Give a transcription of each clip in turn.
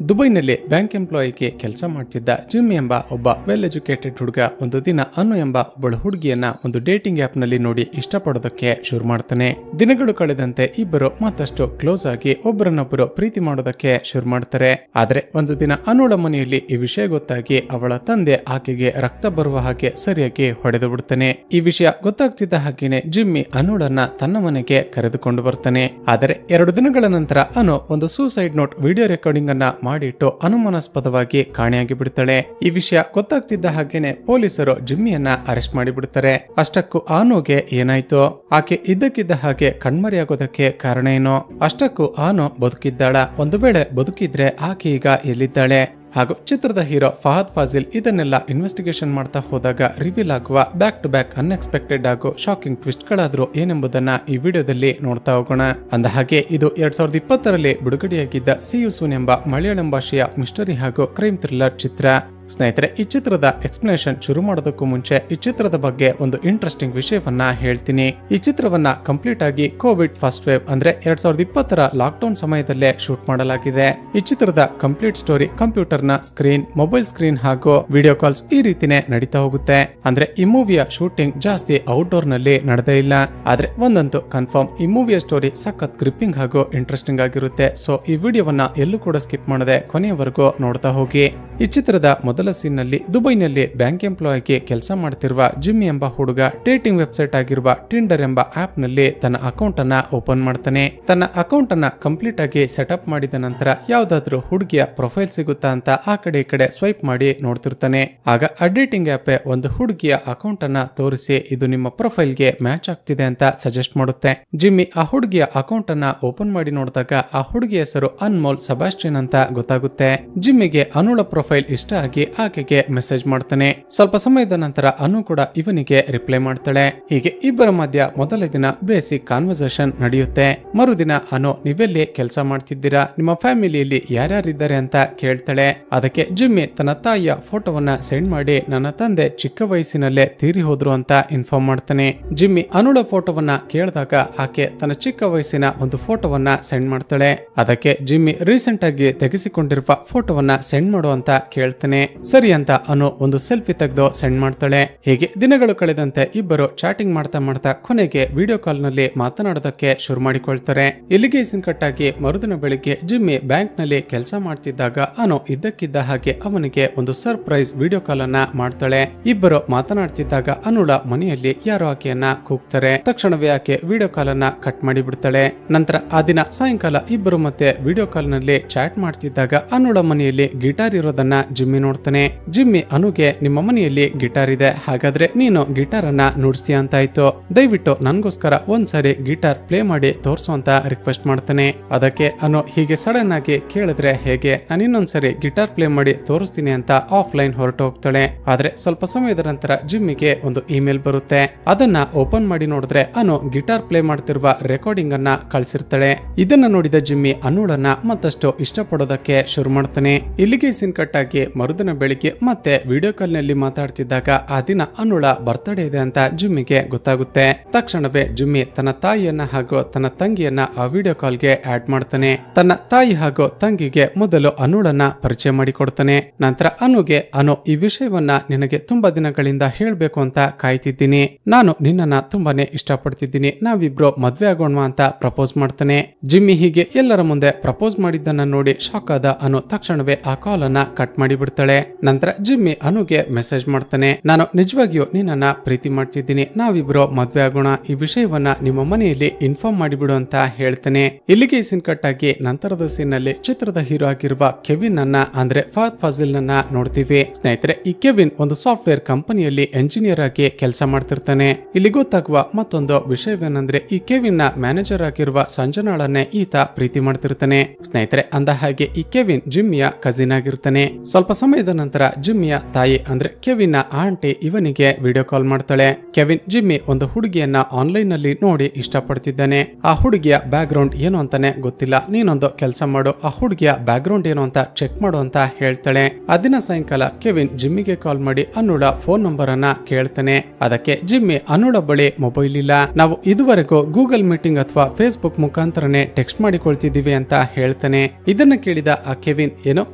ದುಬೈನಲ್ಲಿ ಬ್ಯಾಂಕ್ ಎಂಪ್ಲಾಯಿಗೆ ಕೆಲಸ ಮಾಡ್ತಿದ್ದ ಜಿಮ್ಮಿ ಎಂಬ ಒಬ್ಬ ವೆಲ್ ಎಜುಕೇಟೆಡ್ ಹುಡುಗ ಒಂದು ದಿನ ಅನು ಎಂಬ ಒಬ್ಬಳು ಹುಡುಗಿಯನ್ನ ಒಂದು ಡೇಟಿಂಗ್ ಆಪ್ ನಲ್ಲಿ ನೋಡಿ ಇಷ್ಟಪಡೋದಕ್ಕೆ ಶುರು ಮಾಡ್ತಾನೆ. ದಿನಗಳು ಕಳೆದಂತೆ ಇಬ್ಬರು ಮತ್ತಷ್ಟು ಕ್ಲೋಸ್ ಆಗಿ ಒಬ್ಬರನ್ನೊಬ್ಬರು ಪ್ರೀತಿ ಮಾಡೋದಕ್ಕೆ ಶುರು ಮಾಡ್ತಾರೆ. ಆದ್ರೆ ಒಂದು ದಿನ ಅನುಳ ಮನೆಯಲ್ಲಿ ಈ ವಿಷಯ ಗೊತ್ತಾಗಿ ಅವಳ ತಂದೆ ಆಕೆಗೆ ರಕ್ತ ಬರುವ ಹಾಗೆ ಸರಿಯಾಗಿ ಹೊಡೆದು ಬಿಡ್ತಾನೆ. ಈ ವಿಷಯ ಗೊತ್ತಾಗ್ತಿದ್ದ ಹಾಗೇನೆ ಜಿಮ್ಮಿ ಅನುಳನ್ನ ತನ್ನ ಮನೆಗೆ ಕರೆದುಕೊಂಡು ಬರ್ತಾನೆ. ಆದರೆ 2 ದಿನಗಳ ನಂತರ ಅನು ಒಂದು ಸೂಸೈಡ್ ನೋಟ್ ವಿಡಿಯೋ ರೆಕಾರ್ಡಿಂಗ್ ಅನ್ನ ಮಾಡಿಟ್ಟು ಅನುಮಾನಾಸ್ಪದವಾಗಿ ಕಾಣೆಯಾಗಿ ಬಿಡ್ತಾಳೆ. ಈ ವಿಷಯ ಗೊತ್ತಾಗ್ತಿದ್ದ ಹಾಗೇನೆ ಪೊಲೀಸರು ಜಿಮ್ಮಿಯನ್ನ ಅರೆಸ್ಟ್ ಮಾಡಿಬಿಡ್ತಾರೆ. ಅಷ್ಟಕ್ಕೂ ಅನುಗೆ ಏನಾಯ್ತು, ಆಕೆ ಇದ್ದಕ್ಕಿದ್ದ ಹಾಗೆ ಕಣ್ಮರೆಯಾಗೋದಕ್ಕೆ ಕಾರಣ ಏನು, ಅಷ್ಟಕ್ಕೂ ಅನು ಬದುಕಿದ್ದಾಳ, ಒಂದು ವೇಳೆ ಬದುಕಿದ್ರೆ ಆಕೆ ಈಗ ಎಲ್ಲಿದ್ದಾಳೆ ಹಾಗೂ ಚಿತ್ರದ ಹೀರೋ ಫಹದ್ ಫಾಜಿಲ್ ಇದನ್ನೆಲ್ಲ ಇನ್ವೆಸ್ಟಿಗೇಷನ್ ಮಾಡ್ತಾ ಹೋದಾಗ ರಿವೀಲ್ ಆಗುವ ಬ್ಯಾಕ್ ಟು ಬ್ಯಾಕ್ ಅನ್ಎಕ್ಸ್ಪೆಕ್ಟೆಡ್ ಹಾಗೂ ಶಾಕಿಂಗ್ ಟ್ವಿಸ್ಟ್ ಗಳಾದ್ರೂ ಏನೆಂಬುದನ್ನ ಈ ವಿಡಿಯೋದಲ್ಲಿ ನೋಡ್ತಾ ಹೋಗೋಣ. ಅಂದ ಹಾಗೆ ಇದು 2020ರಲ್ಲಿ ಬಿಡುಗಡೆಯಾಗಿದ್ದ ಸಿ ಯು ಸೂನ್ ಎಂಬ ಮಲಯಾಳಂ ಭಾಷೆಯ ಮಿಸ್ಟರಿ ಹಾಗೂ ಕ್ರೈಮ್ ಥ್ರಿಲ್ಲರ್ ಚಿತ್ರ. ಸ್ನೇಹಿತರೆ, ಈ ಚಿತ್ರದ ಎಕ್ಸ್ಪ್ಲನೇಷನ್ ಶುರು ಮಾಡೋದಕ್ಕೂ ಮುಂಚೆ ಈ ಚಿತ್ರದ ಬಗ್ಗೆ ಒಂದು ಇಂಟ್ರೆಸ್ಟಿಂಗ್ ವಿಷಯವನ್ನ ಹೇಳ್ತೀನಿ. ಈ ಚಿತ್ರವನ್ನ ಕಂಪ್ಲೀಟ್ ಆಗಿ ಕೋವಿಡ್ ಫಸ್ಟ್ ವೇವ್ ಅಂದ್ರೆ 2020ರ ಲಾಕ್ಡೌನ್ ಸಮಯದಲ್ಲೇ ಶೂಟ್ ಮಾಡಲಾಗಿದೆ. ಈ ಚಿತ್ರದ ಕಂಪ್ಲೀಟ್ ಸ್ಟೋರಿ ಕಂಪ್ಯೂಟರ್ ನ ಸ್ಕ್ರೀನ್, ಮೊಬೈಲ್ ಸ್ಕ್ರೀನ್ ಹಾಗೂ ವಿಡಿಯೋ ಕಾಲ್ಸ್ ಈ ರೀತಿನೇ ನಡೀತಾ ಹೋಗುತ್ತೆ. ಅಂದ್ರೆ ಈ ಮೂವಿಯ ಶೂಟಿಂಗ್ ಜಾಸ್ತಿ ಔಟ್ಡೋರ್ ನಲ್ಲಿ ನಡೆದೇ ಇಲ್ಲ. ಆದ್ರೆ ಒಂದಂತೂ ಕನ್ಫರ್ಮ್, ಈ ಮೂವಿಯ ಸ್ಟೋರಿ ಸಖತ್ ಗ್ರಿಪ್ಪಿಂಗ್ ಹಾಗೂ ಇಂಟ್ರೆಸ್ಟಿಂಗ್ ಆಗಿರುತ್ತೆ. ಸೊ ಈ ವಿಡಿಯೋವನ್ನ ಎಲ್ಲೂ ಕೂಡ ಸ್ಕಿಪ್ ಮಾಡದೆ ಕೊನೆಯವರೆಗೂ ನೋಡ್ತಾ ಹೋಗಿ. ಈ ಚಿತ್ರದ ಮೊದಲ ಸೀನ್ ನಲ್ಲಿ ದುಬೈನಲ್ಲಿ ಬ್ಯಾಂಕ್ ಎಂಪ್ಲಾಯಿಗೆ ಕೆಲಸ ಮಾಡ್ತಿರುವ ಜಿಮ್ಮಿ ಎಂಬ ಹುಡುಗ ಡೇಟಿಂಗ್ ವೆಬ್ಸೈಟ್ ಆಗಿರುವ ಟಿಂಡರ್ ಎಂಬ ಆಪ್ ನಲ್ಲಿ ತನ್ನ ಅಕೌಂಟ್ ಅನ್ನ ಓಪನ್ ಮಾಡ್ತಾನೆ. ತನ್ನ ಅಕೌಂಟ್ ಅನ್ನ ಕಂಪ್ಲೀಟ್ ಆಗಿ ಸೆಟಪ್ ಮಾಡಿದ ನಂತರ ಯಾವ್ದಾದ್ರು ಹುಡುಗಿಯ ಪ್ರೊಫೈಲ್ ಸಿಗುತ್ತಾ ಅಂತ ಆ ಕಡೆ ಈ ಕಡೆ ಸ್ವೈಪ್ ಮಾಡಿ ನೋಡ್ತಿರ್ತಾನೆ. ಆಗ ಆ ಡೇಟಿಂಗ್ ಆಪ್ ಒಂದು ಹುಡುಗಿಯ ಅಕೌಂಟ್ ಅನ್ನ ತೋರಿಸಿ ಇದು ನಿಮ್ಮ ಪ್ರೊಫೈಲ್ ಗೆ ಮ್ಯಾಚ್ ಆಗ್ತಿದೆ ಅಂತ ಸಜೆಸ್ಟ್ ಮಾಡುತ್ತೆ. ಜಿಮ್ಮಿ ಆ ಹುಡುಗಿಯ ಅಕೌಂಟ್ ಅನ್ನ ಓಪನ್ ಮಾಡಿ ನೋಡಿದಾಗ ಆ ಹುಡುಗಿಯ ಹೆಸರು ಅನ್ಮೋಲ್ ಸೆಬಾಸ್ಟಿಯನ್ ಅಂತ ಗೊತ್ತಾಗುತ್ತೆ. ಜಿಮ್ಮಿಗೆ ಅನುಳ ಪ್ರೊಫೈಲ್ ಇಷ್ಟ ಆಗಿ ಆಕೆಗೆ ಮೆಸೇಜ್ ಮಾಡ್ತಾನೆ. ಸ್ವಲ್ಪ ಸಮಯದ ನಂತರ ಅನು ಕೂಡ ಇವನಿಗೆ ರಿಪ್ಲೈ ಮಾಡ್ತಾಳೆ. ಹೀಗೆ ಇಬ್ಬರ ಮಧ್ಯ ಮೊದಲ ದಿನ ಬೇಸಿಕ್ ಕಾನ್ವರ್ಸೇಷನ್ ನಡೆಯುತ್ತೆ. ಮರುದಿನ ಅನು ನೀವೆಲ್ಲಿ ಕೆಲಸ ಮಾಡ್ತಿದ್ದೀರಾ, ನಿಮ್ಮ ಫ್ಯಾಮಿಲಿಯಲ್ಲಿ ಯಾರ್ಯಾರಿದ್ದಾರೆ ಅಂತ ಕೇಳ್ತಾಳೆ. ಅದಕ್ಕೆ ಜಿಮ್ಮಿ ತನ್ನ ತಾಯಿಯ ಫೋಟೋವನ್ನ ಸೆಂಡ್ ಮಾಡಿ ನನ್ನ ತಂದೆ ಚಿಕ್ಕ ವಯಸ್ಸಿನಲ್ಲೇ ತೀರಿ ಹೋದ್ರು ಅಂತ ಇನ್ಫಾರ್ಮ್ ಮಾಡ್ತಾನೆ. ಜಿಮ್ಮಿ ಅನುಳ ಫೋಟೋವನ್ನ ಕೇಳಿದಾಗ ಆಕೆ ತನ್ನ ಚಿಕ್ಕ ವಯಸ್ಸಿನ ಒಂದು ಫೋಟೋವನ್ನ ಸೆಂಡ್ ಮಾಡ್ತಾಳೆ. ಅದಕ್ಕೆ ಜಿಮ್ಮಿ ರೀಸೆಂಟ್ ಆಗಿ ತೆಗೆಸಿಕೊಂಡಿರುವ ಫೋಟೋವನ್ನ ಸೆಂಡ್ ಮಾಡು ಅಂತ ಕೇಳ್ತಾನೆ. ಸರಿ ಅಂತ ಅನು ಒಂದು ಸೆಲ್ಫಿ ತೆಗೆದು ಸೆಂಡ್ ಮಾಡ್ತಾಳೆ. ಹೀಗೆ ದಿನಗಳು ಕಳೆದಂತೆ ಇಬ್ಬರು ಚಾಟಿಂಗ್ ಮಾಡ್ತಾ ಮಾಡ್ತಾ ಕೊನೆಗೆ ವಿಡಿಯೋ ಕಾಲ್ ನಲ್ಲಿ ಮಾತನಾಡೋದಕ್ಕೆ ಶುರು ಮಾಡಿಕೊಳ್ತಾರೆ. ಇಲ್ಲಿಗೆ ಸಿಂಕಟ್ಟಾಗಿ ಮರುದಿನ ಬೆಳಿಗ್ಗೆ ಜಿಮ್ಮಿ ಬ್ಯಾಂಕ್ ನಲ್ಲಿ ಕೆಲಸ ಮಾಡ್ತಿದ್ದಾಗ ಅನು ಇದ್ದಕ್ಕಿದ್ದ ಹಾಗೆ ಅವನಿಗೆ ಒಂದು ಸರ್ಪ್ರೈಸ್ ವಿಡಿಯೋ ಕಾಲ್ ಅನ್ನ ಮಾಡ್ತಾಳೆ. ಇಬ್ಬರು ಮಾತನಾಡ್ತಿದ್ದಾಗ ಅನುಳ ಮನೆಯಲ್ಲಿ ಯಾರೋ ಆಕೆಯನ್ನ ಕೂಗ್ತಾರೆ. ತಕ್ಷಣವೇ ಆಕೆ ವಿಡಿಯೋ ಕಾಲ್ ಅನ್ನ ಕಟ್ ಮಾಡಿ ಬಿಡ್ತಾಳೆ. ನಂತರ ಆ ದಿನ ಸಾಯಂಕಾಲ ಇಬ್ಬರು ಮತ್ತೆ ವಿಡಿಯೋ ಕಾಲ್ ನಲ್ಲಿ ಚಾಟ್ ಮಾಡ್ತಿದ್ದಾಗ ಅನುಳ ಮನೆಯಲ್ಲಿ ಗಿಟಾರ್ ಇರೋದನ್ನ ಜಿಮ್ಮಿ ನೋಡ್ತಾನೆ. ಜಿಮ್ಮಿ ಅನುಗೆ ನಿಮ್ಮ ಮನೆಯಲ್ಲಿ ಗಿಟಾರ್ ಇದೆ, ಹಾಗಾದ್ರೆ ನೀನು ಗಿಟಾರ್ ಅನ್ನ ನುಡಿಸ್ತೀಯ ಅಂತ ಆಯ್ತು, ದಯವಿಟ್ಟು ನನ್ಗೋಸ್ಕರ ಒಂದ್ಸರಿ ಗಿಟಾರ್ ಪ್ಲೇ ಮಾಡಿ ತೋರ್ಸು ಅಂತ ರಿಕ್ವೆಸ್ಟ್ ಮಾಡ್ತಾನೆ. ಅದಕ್ಕೆ ಅನು ಹೀಗೆ ಸಡನ್ ಆಗಿ ಕೇಳಿದ್ರೆ ಹೇಗೆ, ನಾನು ಇನ್ನೊಂದ್ಸರಿ ಗಿಟಾರ್ ಪ್ಲೇ ಮಾಡಿ ತೋರಿಸ್ತೀನಿ ಅಂತ ಆಫ್ಲೈನ್ ಹೊರಟು ಹೋಗ್ತಾಳೆ. ಆದ್ರೆ ಸ್ವಲ್ಪ ಸಮಯದ ನಂತರ ಜಿಮ್ಮಿಗೆ ಒಂದು ಇಮೇಲ್ ಬರುತ್ತೆ. ಅದನ್ನ ಓಪನ್ ಮಾಡಿ ನೋಡಿದ್ರೆ ಅನು ಗಿಟಾರ್ ಪ್ಲೇ ಮಾಡ್ತಿರುವ ರೆಕಾರ್ಡಿಂಗ್ ಅನ್ನ ಕಳಿಸಿರ್ತಾಳೆ. ಇದನ್ನ ನೋಡಿದ ಜಿಮ್ಮಿ ಅನುಳನ್ನ ಮತ್ತಷ್ಟು ಇಷ್ಟಪಡೋದಕ್ಕೆ ಶುರು ಮಾಡ್ತಾನೆ. ಇಲ್ಲಿಗೆ ಸೀನ್ ಕಟ್ ಆಗಿ ಮರುದಿನ ಬೆಳಿಗ್ಗೆ ಮತ್ತೆ ವಿಡಿಯೋ ಕಾಲ್ ನಲ್ಲಿ ಮಾತಾಡ್ತಿದ್ದಾಗ ಆ ದಿನ ಅನುಳ ಬರ್ತ್ಡೇ ಇದೆ ಅಂತ ಜಿಮ್ಮಿಗೆ ಗೊತ್ತಾಗುತ್ತೆ. ತಕ್ಷಣವೇ ಜಿಮ್ಮಿ ತನ್ನ ತಾಯಿಯನ್ನ ಹಾಗೂ ತನ್ನ ತಂಗಿಯನ್ನ ಆ ವಿಡಿಯೋ ಕಾಲ್ಗೆ ಆಡ್ ಮಾಡ್ತಾನೆ. ತನ್ನ ತಾಯಿ ಹಾಗೂ ತಂಗಿಗೆ ಮೊದಲು ಅನುಳನ್ನ ಪರಿಚಯ ಮಾಡಿಕೊಡ್ತಾನೆ. ನಂತರ ಅನುಗೆ ಅನು ಈ ವಿಷಯವನ್ನ ನಿನಗೆ ತುಂಬಾ ದಿನಗಳಿಂದ ಹೇಳ್ಬೇಕು ಅಂತ ಕಾಯ್ತಿದ್ದೀನಿ, ನಾನು ನಿನ್ನನ್ನ ತುಂಬಾನೇ ಇಷ್ಟಪಡ್ತಿದ್ದೀನಿ, ನಾವಿಬ್ರು ಮದ್ವೆ ಆಗೋಣ ಅಂತ ಪ್ರಪೋಸ್ ಮಾಡ್ತಾನೆ. ಜಿಮ್ಮಿ ಹೀಗೆ ಎಲ್ಲರ ಮುಂದೆ ಪ್ರಪೋಸ್ ಮಾಡಿದ್ದನ್ನ ನೋಡಿ ಶಾಕ್ ಆದ ಅನು ತಕ್ಷಣವೇ ಆ ಕಾಲ್ ಅನ್ನ ಕಟ್ ಮಾಡಿ ಬಿಡ್ತಾಳೆ. ನಂತರ ಜಿಮ್ಮಿ ಅನುಗೆ ಮೆಸೇಜ್ ಮಾಡ್ತಾನೆ, ನಾನು ನಿಜವಾಗಿಯೂ ನಿನ್ನನ್ನ ಪ್ರೀತಿ ಮಾಡ್ತಿದ್ದೀನಿ, ನಾವಿಬ್ರು ಮದ್ವೆ ಆಗೋಣ, ಈ ವಿಷಯವನ್ನ ನಿಮ್ಮ ಮನೆಯಲ್ಲಿ ಇನ್ಫಾರ್ಮ್ ಮಾಡಿಬಿಡು ಅಂತ ಹೇಳ್ತಾನೆ. ಇಲ್ಲಿಗೆ ಸೀನ್ ಕಟ್ ಆಗಿ ನಂತರದ ಸೀನ್ ನಲ್ಲಿ ಚಿತ್ರದ ಹೀರೋ ಆಗಿರುವ ಕೆವಿನ್ ಅನ್ನ ಅಂದ್ರೆ ಫಹದ್ ಫಾಜಿಲ್ ನನ್ನ ನೋಡ್ತೀವಿ. ಸ್ನೇಹಿತರೆ, ಈ ಕೆವಿನ್ ಒಂದು ಸಾಫ್ಟ್ವೇರ್ ಕಂಪನಿಯಲ್ಲಿ ಎಂಜಿನಿಯರ್ ಆಗಿ ಕೆಲಸ ಮಾಡ್ತಿರ್ತಾನೆ. ಇಲ್ಲಿ ಗೊತ್ತಾಗುವ ಮತ್ತೊಂದು ವಿಷಯವೇನೆಂದ್ರೆ ಈ ಕೆವಿನ್ ನ ಮ್ಯಾನೇಜರ್ ಆಗಿರುವ ಸಂಜನಾಳನ್ನೇ ಈತ ಪ್ರೀತಿ ಮಾಡ್ತಿರ್ತಾನೆ. ಸ್ನೇಹಿತರೆ, ಅಂದ ಹಾಗೆ ಈ ಕೆವಿನ್ ಜಿಮ್ಮಿಯ ಕಸಿನ್ ಆಗಿರ್ತಾನೆ. ಸ್ವಲ್ಪ ಸಮಯದ ಸಮಯದ ನಂತರ ಜಿಮ್ಮಿಯ ತಾಯಿ ಅಂದ್ರೆ ಕೆವಿನ್ ನ ಆಂಟಿ ಇವನಿಗೆ ವಿಡಿಯೋ ಕಾಲ್ ಮಾಡ್ತಾಳೆ. ಕೆವಿನ್ ಜಿಮ್ಮಿ ಒಂದು ಹುಡುಗಿಯನ್ನ ಆನ್ಲೈನ್ ನಲ್ಲಿ ನೋಡಿ ಇಷ್ಟಪಡ್ತಿದ್ದಾನೆ. ಆ ಹುಡುಗಿಯ ಬ್ಯಾಕ್ ಗ್ರೌಂಡ್ ಏನು ಅಂತಾನೆ ಗೊತ್ತಿಲ್ಲ, ನೀನೊಂದು ಕೆಲಸ ಮಾಡು, ಆ ಹುಡುಗಿಯ ಬ್ಯಾಕ್ ಗ್ರೌಂಡ್ ಏನು ಅಂತ ಚೆಕ್ ಮಾಡು ಅಂತ ಹೇಳ್ತಾಳೆ. ಆ ದಿನ ಸಾಯಂಕಾಲ ಕೆವಿನ್ ಜಿಮ್ಮಿಗೆ ಕಾಲ್ ಮಾಡಿ ಅನ್ನುಳ ಫೋನ್ ನಂಬರ್ ಅನ್ನ ಕೇಳ್ತಾನೆ. ಅದಕ್ಕೆ ಜಿಮ್ಮಿ ಅನ್ನುಳ ಬಳಿ ಮೊಬೈಲ್ ಇಲ್ಲ, ನಾವು ಇದುವರೆಗೂ ಗೂಗಲ್ ಮೀಟಿಂಗ್ ಅಥವಾ ಫೇಸ್ಬುಕ್ ಮುಖಾಂತರನೇ ಟೆಕ್ಸ್ಟ್ ಮಾಡಿಕೊಳ್ತಿದೀವಿ ಅಂತ ಹೇಳ್ತಾನೆ. ಇದನ್ನ ಕೇಳಿದ ಆ ಕೆವಿನ್ ಏನೋ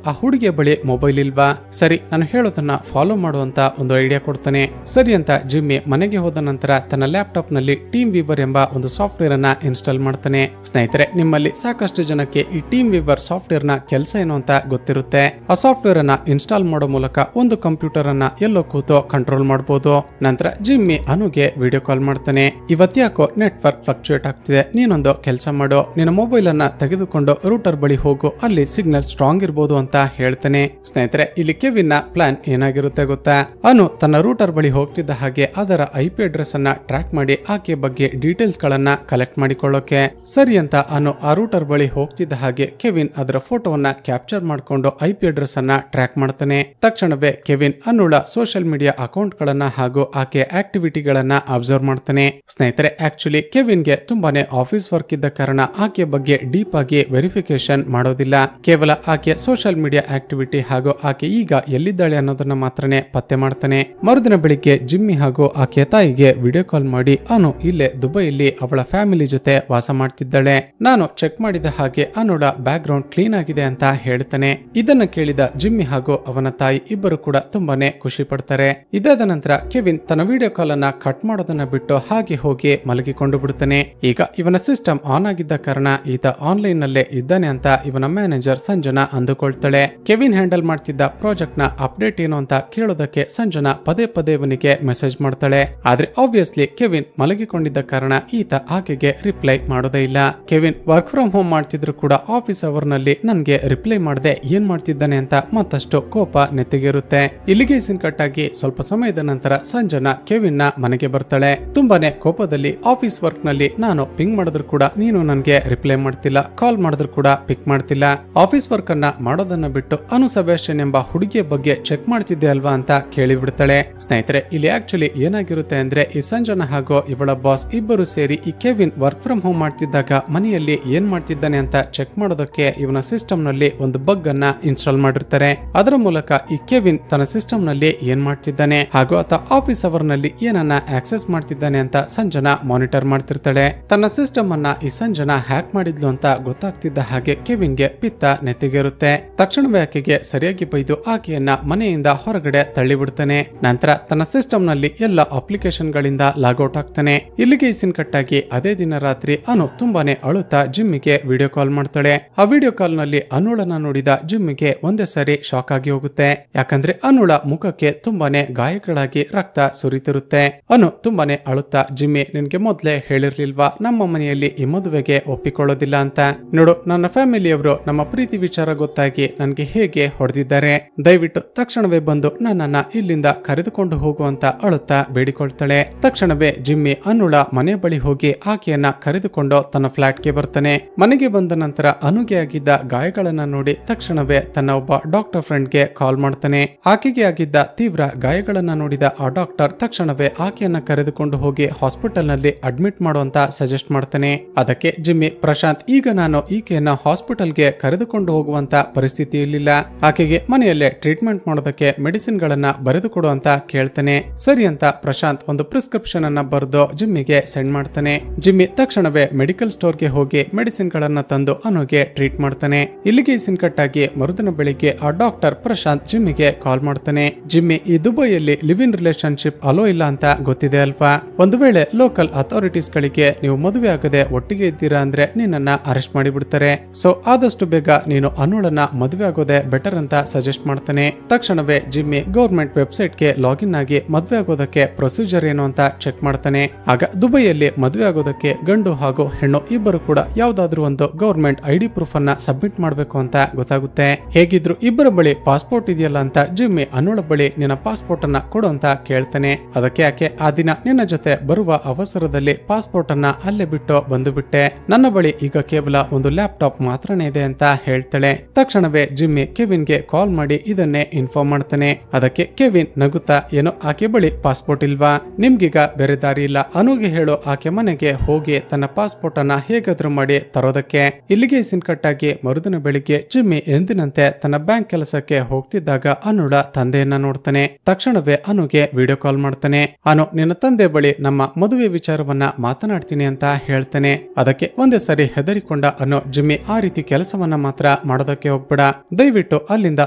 ಆ ಹುಡುಗಿಯ ಬಳಿ ಮೊಬೈಲ್ ಇಲ್ವಾ, ಸರಿ ನಾನು ಹೇಳೋದನ್ನ ಫಾಲೋ ಮಾಡುವಂತ ಒಂದು ಐಡಿಯಾ ಕೊಡ್ತಾನೆ. ಸರಿ ಅಂತ ಜಿಮ್ಮಿ ಮನೆಗೆ ಹೋದ ನಂತರ ತನ್ನ ಲ್ಯಾಪ್ಟಾಪ್ ನಲ್ಲಿ ಟೀಮ್ ವೀವರ್ ಎಂಬ ಒಂದು ಸಾಫ್ಟ್ವೇರ್ ಅನ್ನ ಇನ್ಸ್ಟಾಲ್ ಮಾಡ್ತಾನೆ. ಸ್ನೇಹಿತರೆ, ನಿಮ್ಮಲ್ಲಿ ಸಾಕಷ್ಟು ಜನಕ್ಕೆ ಈ ಟೀಮ್ ವೀವರ್ ಸಾಫ್ಟ್ವೇರ್ ನ ಕೆಲಸ ಏನು ಅಂತ ಗೊತ್ತಿರುತ್ತೆ. ಆ ಸಾಫ್ಟ್ವೇರ್ ಅನ್ನ ಇನ್ಸ್ಟಾಲ್ ಮಾಡೋ ಮೂಲಕ ಒಂದು ಕಂಪ್ಯೂಟರ್ ಅನ್ನ ಎಲ್ಲೋ ಕೂತು ಕಂಟ್ರೋಲ್ ಮಾಡಬಹುದು. ನಂತರ ಜಿಮ್ಮಿ ಅನುಗೆ ವಿಡಿಯೋ ಕಾಲ್ ಮಾಡ್ತಾನೆ. ಇವತ್ತ್ಯಾಕೋ ನೆಟ್ವರ್ಕ್ ಫ್ಲಕ್ಚುಯೇಟ್ ಆಗ್ತಿದೆ, ನೀನೊಂದು ಕೆಲಸ ಮಾಡು, ನಿನ್ನ ಮೊಬೈಲ್ ಅನ್ನ ತೆಗೆದುಕೊಂಡು ರೂಟರ್ ಬಳಿ ಹೋಗು, ಅಲ್ಲಿ ಸಿಗ್ನಲ್ ಸ್ಟ್ರಾಂಗ್ ಇರಬಹುದು ಅಂತ ಹೇಳ್ತಾನೆ. ಸ್ನೇಹಿತರೆ, ಇಲ್ಲಿ ಕೆವಿನ್ ನ ಪ್ಲಾನ್ ಏನಾಗಿರುತ್ತೆ ಗೊತ್ತಾ? ಅನು ತನ್ನ ರೂಟರ್ ಬಳಿ ಹೋಗ್ತಿದ್ದ ಹಾಗೆ ಅದರ IP ಅಡ್ರೆಸ್ ಅನ್ನ ಟ್ರ್ಯಾಕ್ ಮಾಡಿ ಆಕೆ ಬಗ್ಗೆ ಡೀಟೇಲ್ಸ್ ಗಳನ್ನ ಕಲೆಕ್ಟ್ ಮಾಡಿಕೊಳ್ಳೋಕೆ. ಸರಿ ಅಂತ ಅನು ಆ ರೂಟರ್ ಬಳಿ ಹೋಗ್ತಿದ್ದ ಹಾಗೆ ಕೆವಿನ್ ಅದರ ಫೋಟೋವನ್ನ ಕ್ಯಾಪ್ಚರ್ ಮಾಡಿಕೊಂಡು IP ಅಡ್ರೆಸ್ ಅನ್ನ ಟ್ರ್ಯಾಕ್ ಮಾಡ್ತಾನೆ. ತಕ್ಷಣವೇ ಕೆವಿನ್ ಅನ್ನುಳ ಸೋಷಿಯಲ್ ಮೀಡಿಯಾ ಅಕೌಂಟ್ ಗಳನ್ನ ಹಾಗೂ ಆಕೆ ಆಕ್ಟಿವಿಟಿಗಳನ್ನ ಅಬ್ಸರ್ವ್ ಮಾಡ್ತಾನೆ. ಸ್ನೇಹಿತರೆ, ಆಕ್ಚುಲಿ ಕೆವಿನ್ಗೆ ತುಂಬಾನೇ ಆಫೀಸ್ ವರ್ಕ್ ಇದ್ದ ಕಾರಣ ಆಕೆ ಬಗ್ಗೆ ಡೀಪ್ ಆಗಿ ವೆರಿಫಿಕೇಶನ್ ಮಾಡೋದಿಲ್ಲ. ಕೇವಲ ಆಕೆ ಸೋಷಿಯಲ್ ಮೀಡಿಯಾ ಆಕ್ಟಿವಿಟಿ ಹಾಗೂ ಆಕೆ ಈಗ ಎಲ್ಲಿದ್ದಾಳೆ ಅನ್ನೋದನ್ನ ಮಾತ್ರನೇ ಪತ್ತೆ ಮಾಡ್ತಾನೆ. ಮರುದಿನ ಬೆಳಿಗ್ಗೆ ಜಿಮ್ಮಿ ಹಾಗೂ ಆಕೆಯ ತಾಯಿಗೆ ವಿಡಿಯೋ ಕಾಲ್ ಮಾಡಿ ಅನು ಇಲ್ಲೇ ದುಬೈಯಲ್ಲಿ ಅವಳ ಫ್ಯಾಮಿಲಿ ಜೊತೆ ವಾಸ ಮಾಡ್ತಿದ್ದಾಳೆ, ನಾನು ಚೆಕ್ ಮಾಡಿದ ಹಾಗೆ ಅನ್ನೋಳ ಬ್ಯಾಕ್ ಗ್ರೌಂಡ್ ಕ್ಲೀನ್ ಆಗಿದೆ ಅಂತ ಹೇಳ್ತಾನೆ. ಇದನ್ನ ಕೇಳಿದ ಜಿಮ್ಮಿ ಹಾಗೂ ಅವನ ತಾಯಿ ಇಬ್ಬರು ಕೂಡ ತುಂಬಾನೇ ಖುಷಿ ಪಡ್ತಾರೆ. ಇದಾದ ನಂತರ ಕೆವಿನ್ ತನ್ನ ವಿಡಿಯೋ ಕಾಲ್ ಅನ್ನ ಕಟ್ ಮಾಡೋದನ್ನ ಬಿಟ್ಟು ಹಾಗೆ ಹೋಗಿ ಮಲಗಿಕೊಂಡು ಬಿಡ್ತಾನೆ. ಈಗ ಇವನ ಸಿಸ್ಟಮ್ ಆನ್ ಆಗಿದ್ದ ಕಾರಣ ಈತ ಆನ್ಲೈನ್ ನಲ್ಲೇ ಇದ್ದಾನೆ ಅಂತ ಇವನ ಮ್ಯಾನೇಜರ್ ಸಂಜನಾ ಅಂದುಕೊಳ್ತಾಳೆ. ಕೆವಿನ್ ಹ್ಯಾಂಡಲ್ ಮಾಡ್ತಿದ್ದ ಪ್ರಾಜೆಕ್ಟ್ ನ ಅಪ್ಡೇಟ್ ಏನು ಅಂತ ಕೇಳೋದಕ್ಕೆ ಸಂಜನಾ ಪದೇ ಪದೇ ಇವನಿಗೆ ಮೆಸೇಜ್ ಮಾಡ್ತಾಳೆ. ಆದ್ರೆ ಆಬ್ವಿಯಸ್ಲಿ ಕೆವಿನ್ ಮಲಗಿಕೊಂಡಿದ್ದ ಕಾರಣ ಈತ ಆಕೆಗೆ ರಿಪ್ಲೈ ಮಾಡೋದೇ ಇಲ್ಲ. ಕೆವಿನ್ ವರ್ಕ್ ಫ್ರಮ್ ಹೋಮ್ ಮಾಡ್ತಿದ್ರು ಕೂಡ ಆಫೀಸ್ ಅವರ್ ನಲ್ಲಿ ನನ್ಗೆ ರಿಪ್ಲೈ ಮಾಡದೆ ಏನ್ ಮಾಡ್ತಿದ್ದಾನೆ ಅಂತ ಮತ್ತಷ್ಟು ಕೋಪ ನೆತ್ತಿಗೇರುತ್ತೆ. ಇಲ್ಲಿಗೆ ಸೀನ್ ಕಟ್ ಆಗಿ ಸ್ವಲ್ಪ ಸಮಯದ ನಂತರ ಸಂಜನಾ ಕೆವಿನ್ ನ ಮನೆಗೆ ಬರ್ತಾಳೆ. ತುಂಬಾನೇ ಕೋಪದಲ್ಲಿ, ಆಫೀಸ್ ವರ್ಕ್ ನಲ್ಲಿ ನಾನು ಪಿಂಗ್ ಮಾಡಿದ್ರು ಕೂಡ ನೀನು ನನ್ಗೆ ರಿಪ್ಲೈ ಮಾಡ್ತಿಲ್ಲ, ಕಾಲ್ ಮಾಡಿದ್ರು ಕೂಡ ಪಿಕ್ ಮಾಡ್ತಿಲ್ಲ, ಆಫೀಸ್ ವರ್ಕ್ ಅನ್ನ ಮಾಡೋದನ್ನ ಬಿಟ್ಟು ಅನು ಸೆಬಾಸ್ಟಿಯನ್ ಎಂಬ ಹುಡುಗಿಯ ಬಗ್ಗೆ ಚೆಕ್ ಮಾಡ್ತಿದ್ದೆ ಅಲ್ವಾ ಅಂತ ಕೇಳಿ ಬಿಡ್ತಾಳೆ. ಸ್ನೇಹಿತರೆ, ಇಲ್ಲಿ ಆಕ್ಚುಲಿ ಏನಾಗಿರುತ್ತೆ ಅಂದ್ರೆ ಈ ಸಂಜನಾ ಹಾಗೂ ಇವಳ ಬಾಸ್ ಇಬ್ಬರು ಸೇರಿ ಈ ಕೆವಿನ್ ವರ್ಕ್ ಫ್ರಮ್ ಹೋಮ್ ಮಾಡ್ತಿದ್ದಾಗ ಮನೆಯಲ್ಲಿ ಏನ್ ಮಾಡ್ತಿದ್ದಾನೆ ಅಂತ ಚೆಕ್ ಮಾಡೋದಕ್ಕೆ ಇವನ ಸಿಸ್ಟಮ್ ನಲ್ಲಿ ಒಂದು ಬಗ್ ಅನ್ನ ಇನ್ಸ್ಟಾಲ್ ಮಾಡಿರ್ತಾರೆ. ಅದರ ಮೂಲಕ ಈ ಕೆವಿನ್ ತನ್ನ ಸಿಸ್ಟಮ್ ನಲ್ಲಿ ಏನ್ ಮಾಡ್ತಿದ್ದಾನೆ ಹಾಗೂ ಆತ ಆಫೀಸ್ ಅವರ್ ನಲ್ಲಿ ಏನನ್ನ ಆಕ್ಸೆಸ್ ಮಾಡ್ತಿದ್ದಾನೆ ಅಂತ ಸಂಜನಾ ಮಾನಿಟರ್ ಮಾಡ್ತಿರ್ತಾಳೆ. ತನ್ನ ಸಿಸ್ಟಮ್ ಅನ್ನ ಈ ಸಂಜನಾ ಹ್ಯಾಕ್ ಮಾಡಿದ್ಲು ಅಂತ ಗೊತ್ತಾಗ್ತಿದ್ದ ಹಾಗೆ ಕೆವಿನ್ಗೆ ಪಿತ್ತ ನೆತ್ತಿಗೇರುತ್ತೆ. ತಕ್ಷಣವೇ ಆಕೆಗೆ ಸರಿಯಾಗಿ ಬೈದು ಆಕೆಯನ್ನ ಮನೆಯಿಂದ ಹೊರಗಡೆ ತಳ್ಳಿಬಿಡ್ತಾನೆ. ನಂತರ ತನ್ನ ಸಿಸ್ಟಮ್ ನಲ್ಲಿ ಎಲ್ಲ ಅಪ್ಲಿಕೇಶನ್ ಗಳಿಂದ ಲಾಗೌಟ್ ಆಗ್ತಾನೆ. ಇಲ್ಲಿಗೆ ಸೀನ್ ಕಟ್ ಆಗಿ ಅದೇ ದಿನ ರಾತ್ರಿ ಅನು ತುಂಬಾನೇ ಅಳುತ್ತಾ ಜಿಮ್ಮಿಗೆ ವಿಡಿಯೋ ಕಾಲ್ ಮಾಡ್ತಾಳೆ. ಆ ವಿಡಿಯೋ ಕಾಲ್ ನಲ್ಲಿ ಅನುಳನ್ನ ನೋಡಿದ ಜಿಮ್ಮಿಗೆ ಒಂದೇ ಸಾರಿ ಶಾಕ್ ಆಗಿ ಹೋಗುತ್ತೆ. ಯಾಕಂದ್ರೆ ಅನುಳ ಮುಖಕ್ಕೆ ತುಂಬಾನೇ ಗಾಯಗಳಾಗಿ ರಕ್ತ ಸುರಿತಿರುತ್ತೆ. ಅನು ತುಂಬಾನೇ ಅಳುತ್ತಾ, ಜಿಮ್ಮಿ ನಿನ್ಗೆ ಮೊದ್ಲೇ ಹೇಳಿರ್ಲಿಲ್ವಾ ನಮ್ಮ ಮನೆಯಲ್ಲಿ ಈ ಮದುವೆಗೆ ಒಪ್ಪಿಕೊಳ್ಳೋದಿಲ್ಲ ಅಂತ? ನೋಡು, ನನ್ನ ಫ್ಯಾಮಿಲಿಯವರು ನಮ್ಮ ಪ್ರೀತಿ ವಿಚಾರ ಗೊತ್ತಾಗಿ ನನ್ಗೆ ಹೇಗೆ ಹೊಡೆದಿದ್ದಾರೆ, ದಯವಿಟ್ಟು ತಕ್ಷಣವೇ ಬಂದು ನನ್ನನ್ನ ಇಲ್ಲಿಂದ ಕರೆದುಕೊಂಡು ಹೋಗುವಂತ ಅಳುತ್ತಾ ಬೇಡಿಕೊಳ್ತಾಳೆ. ತಕ್ಷಣವೇ ಜಿಮ್ಮಿ ಅನುಳ ಮನೆ ಬಳಿ ಹೋಗಿ ಆಕೆಯನ್ನ ಕರೆದುಕೊಂಡು ತನ್ನ ಫ್ಲಾಟ್ಗೆ ಬರ್ತಾನೆ. ಮನೆಗೆ ಬಂದ ನಂತರ ಅನುಗೆ ಆಗಿದ್ದ ಗಾಯಗಳನ್ನ ನೋಡಿ ತಕ್ಷಣವೇ ತನ್ನ ಒಬ್ಬ ಡಾಕ್ಟರ್ ಫ್ರೆಂಡ್ಗೆ ಕಾಲ್ ಮಾಡ್ತಾನೆ. ಆಕೆಗೆ ಆಗಿದ್ದ ತೀವ್ರ ಗಾಯಗಳನ್ನ ನೋಡಿದ ಆ ಡಾಕ್ಟರ್ ತಕ್ಷಣವೇ ಆಕೆಯನ್ನ ಕರೆದುಕೊಂಡು ಹೋಗಿ ಹಾಸ್ಪಿಟಲ್ ನಲ್ಲಿ ಅಡ್ಮಿಟ್ ಮಾಡುವಂತ ಸಜೆಸ್ಟ್ ಮಾಡ್ತಾನೆ. ಅದಕ್ಕೆ ಜಿಮ್ಮಿ, ಪ್ರಶಾಂತ್, ಈಗ ನಾನು ಈಕೆಯನ್ನ ಹಾಸ್ಪಿಟಲ್ಗೆ ಕರೆದುಕೊಂಡು ಹೋಗುವಂತ ಪರಿಸ್ಥಿತಿಯಲ್ಲಿಲ್ಲ, ಆಕೆಗೆ ಮನೆಯಲ್ಲೇ ಟ್ರೀಟ್ಮೆಂಟ್ ಮಾಡೋದಕ್ಕೆ ಮೆಡಿಸಿನ್ ಗಳನ್ನ ಬರೆದು ಕೊಡು ಅಂತ ಕೇಳ್ತಾನೆ. ಸರಿ ಅಂತ ಪ್ರಶಾಂತ್ ಒಂದು ಪ್ರಿಸ್ಕ್ರಿಪ್ಷನ್ ಅನ್ನ ಬರೆದು ಜಿಮ್ಮಿಗೆ ಸೆಂಡ್ ಮಾಡ್ತಾನೆ. ಜಿಮ್ಮಿ ತಕ್ಷಣವೇ ಮೆಡಿಕಲ್ ಸ್ಟೋರ್ಗೆ ಹೋಗಿ ಮೆಡಿಸಿನ್ ಗಳನ್ನ ತಂದು ಅನುಗೆ ಟ್ರೀಟ್ ಮಾಡ್ತಾನೆ. ಇಲ್ಲಿಗೆ ಸೀನ್ ಕಟ್ ಆಗಿ ಮರುದಿನ ಬೆಳಿಗ್ಗೆ ಆ ಡಾಕ್ಟರ್ ಪ್ರಶಾಂತ್ ಜಿಮ್ಮಿಗೆ ಕಾಲ್ ಮಾಡ್ತಾನೆ. ಜಿಮ್ಮಿ, ಈ ದುಬೈಯಲ್ಲಿ ಲಿವ್ ಇನ್ ರಿಲೇಶನ್ಶಿಪ್ ಅಲೋ ಇಲ್ಲ ಅಂತ ಗೊತ್ತಿದೆ ಅಲ್ವಾ? ಒಂದು ವೇಳೆ ಲೋಕಲ್ ಅಥಾರಿಟೀಸ್ ಗಳಿಗೆ ನೀವು ಮದುವೆ ಆಗದೆ ಒಟ್ಟಿಗೆ ಇದ್ದೀರಾ ಅಂದ್ರೆ ನಿನ್ನನ್ನ ಅರೆಸ್ಟ್ ಮಾಡಿಬಿಡ್ತಾರೆ. ಸೊ ಆದಷ್ಟು ಬೇಗ ನೀನು ಅನುಳನ್ನ ಮದುವೆ ಆಗೋದೇ ಬೆಟರ್ ಅಂತ ಸಜೆಸ್ಟ್ ಮಾಡ್ತಾನೆ. ತಕ್ಷಣವೇ ಜಿಮ್ಮಿ ಗವರ್ಮೆಂಟ್ ವೆಬ್ಸೈಟ್ ಗೆ ಲಾಗಿನ್ ಆಗಿ ಮದುವೆ ಆಗೋದಕ್ಕೆ ಪ್ರೊಸೀಜರ್ ಏನು ಅಂತ ಚೆಕ್ ಮಾಡ್ತಾನೆ. ಆಗ ದುಬೈಯಲ್ಲಿ ಮದುವೆ ಆಗೋದಕ್ಕೆ ಗಂಡು ಹಾಗೂ ಹೆಣ್ಣು ಇಬ್ಬರು ಕೂಡ ಯಾವ್ದಾದ್ರು ಒಂದು ಗವರ್ಮೆಂಟ್ ID ಪ್ರೂಫ್ ಅನ್ನ ಸಬ್ಮಿಟ್ ಮಾಡಬೇಕು ಅಂತ ಗೊತ್ತಾಗುತ್ತೆ. ಹೇಗಿದ್ರು ಇಬ್ಬರ ಬಳಿ ಪಾಸ್ಪೋರ್ಟ್ ಇದೆಯಲ್ಲ ಅಂತ ಜಿಮ್ಮಿ ಅನುಳ ಬಳಿ ನಿನ್ನ ಪಾಸ್ಪೋರ್ಟ್ ಅನ್ನ ಕೊಡು ಅಂತ ಕೇಳ್ತಾನೆ. ಅದಕ್ಕೆ ಆಕೆ, ಆ ದಿನ ನಿನ್ನ ಜೊತೆ ಬರುವ ಅವಸರದಲ್ಲಿ ಪಾಸ್ಪೋರ್ಟ್ ಅನ್ನ ಅಲ್ಲೇ ಬಿಟ್ಟು ಬಂದು ಬಿಟ್ಟೆ, ನನ್ನ ಬಳಿ ಈಗ ಕೇವಲ ಒಂದು ಲ್ಯಾಪ್ಟಾಪ್ ಮಾತ್ರನೇ ಇದೆ ಅಂತ ಹೇಳ್ತಾಳೆ. ತಕ್ಷಣವೇ ಜಿಮ್ಮಿ ಕೆವಿನ್ಗೆ ಕಾಲ್ ಮಾಡಿ ಇದನ್ನೇ ಇನ್ಫಾರ್ಮ್ ಮಾಡ್ತಾನೆ. ಅದಕ್ಕೆ ಕೆವಿನ್ ನಗುತ್ತಾ, ಏನೋ ಆಕೆ ಬಳಿ ಪಾಸ್ಪೋರ್ಟ್ ಇಲ್ವಾ, ನಿಮ್ಗೀಗ ಬೇರೆ ದಾರಿ ಇಲ್ಲ, ಅನುಗೆ ಹೇಳು ಆಕೆ ಮನೆಗೆ ಹೋಗಿ ತನ್ನ ಪಾಸ್ಪೋರ್ಟ್ ಅನ್ನ ಹೇಗಾದ್ರೂ ಮಾಡಿ ತರೋದಕ್ಕೆ. ಇಲ್ಲಿಗೆ ಸೀನ್ ಕಟ್ ಆಗಿ ಮರುದಿನ ಬೆಳಿಗ್ಗೆ ಜಿಮ್ಮಿ ಎಂದಿನಂತೆ ತನ್ನ ಬ್ಯಾಂಕ್ ಕೆಲಸಕ್ಕೆ ಹೋಗ್ತಿದ್ದಾಗ ಅನುಳ ತಂದೆಯನ್ನ ನೋಡ್ತಾನೆ. ತಕ್ಷಣವೇ ಅನುಗೆ ವಿಡಿಯೋ ಕಾಲ್ ಮಾಡ್ತಾನೆ. ಅನು, ನಿನ್ನ ತಂದೆ ಬಳಿ ನಮ್ಮ ಮದುವೆ ವಿಚಾರವನ್ನ ಮಾತನಾಡ್ತೀನಿ ಅಂತ ಹೇಳ್ತಾನೆ. ಅದಕ್ಕೆ ಒಂದೇ ಸರಿ ಹೆದರಿಕೊಂಡ ಅನು, ಜಿಮ್ಮಿ ಆ ರೀತಿ ಕೆಲಸವನ್ನ ಮಾತ್ರ ಮಾಡೋದಕ್ಕೆ ಹೋಗ್ಬೇಡ, ದಯವಿಟ್ಟು ಅಲ್ಲಿಂದ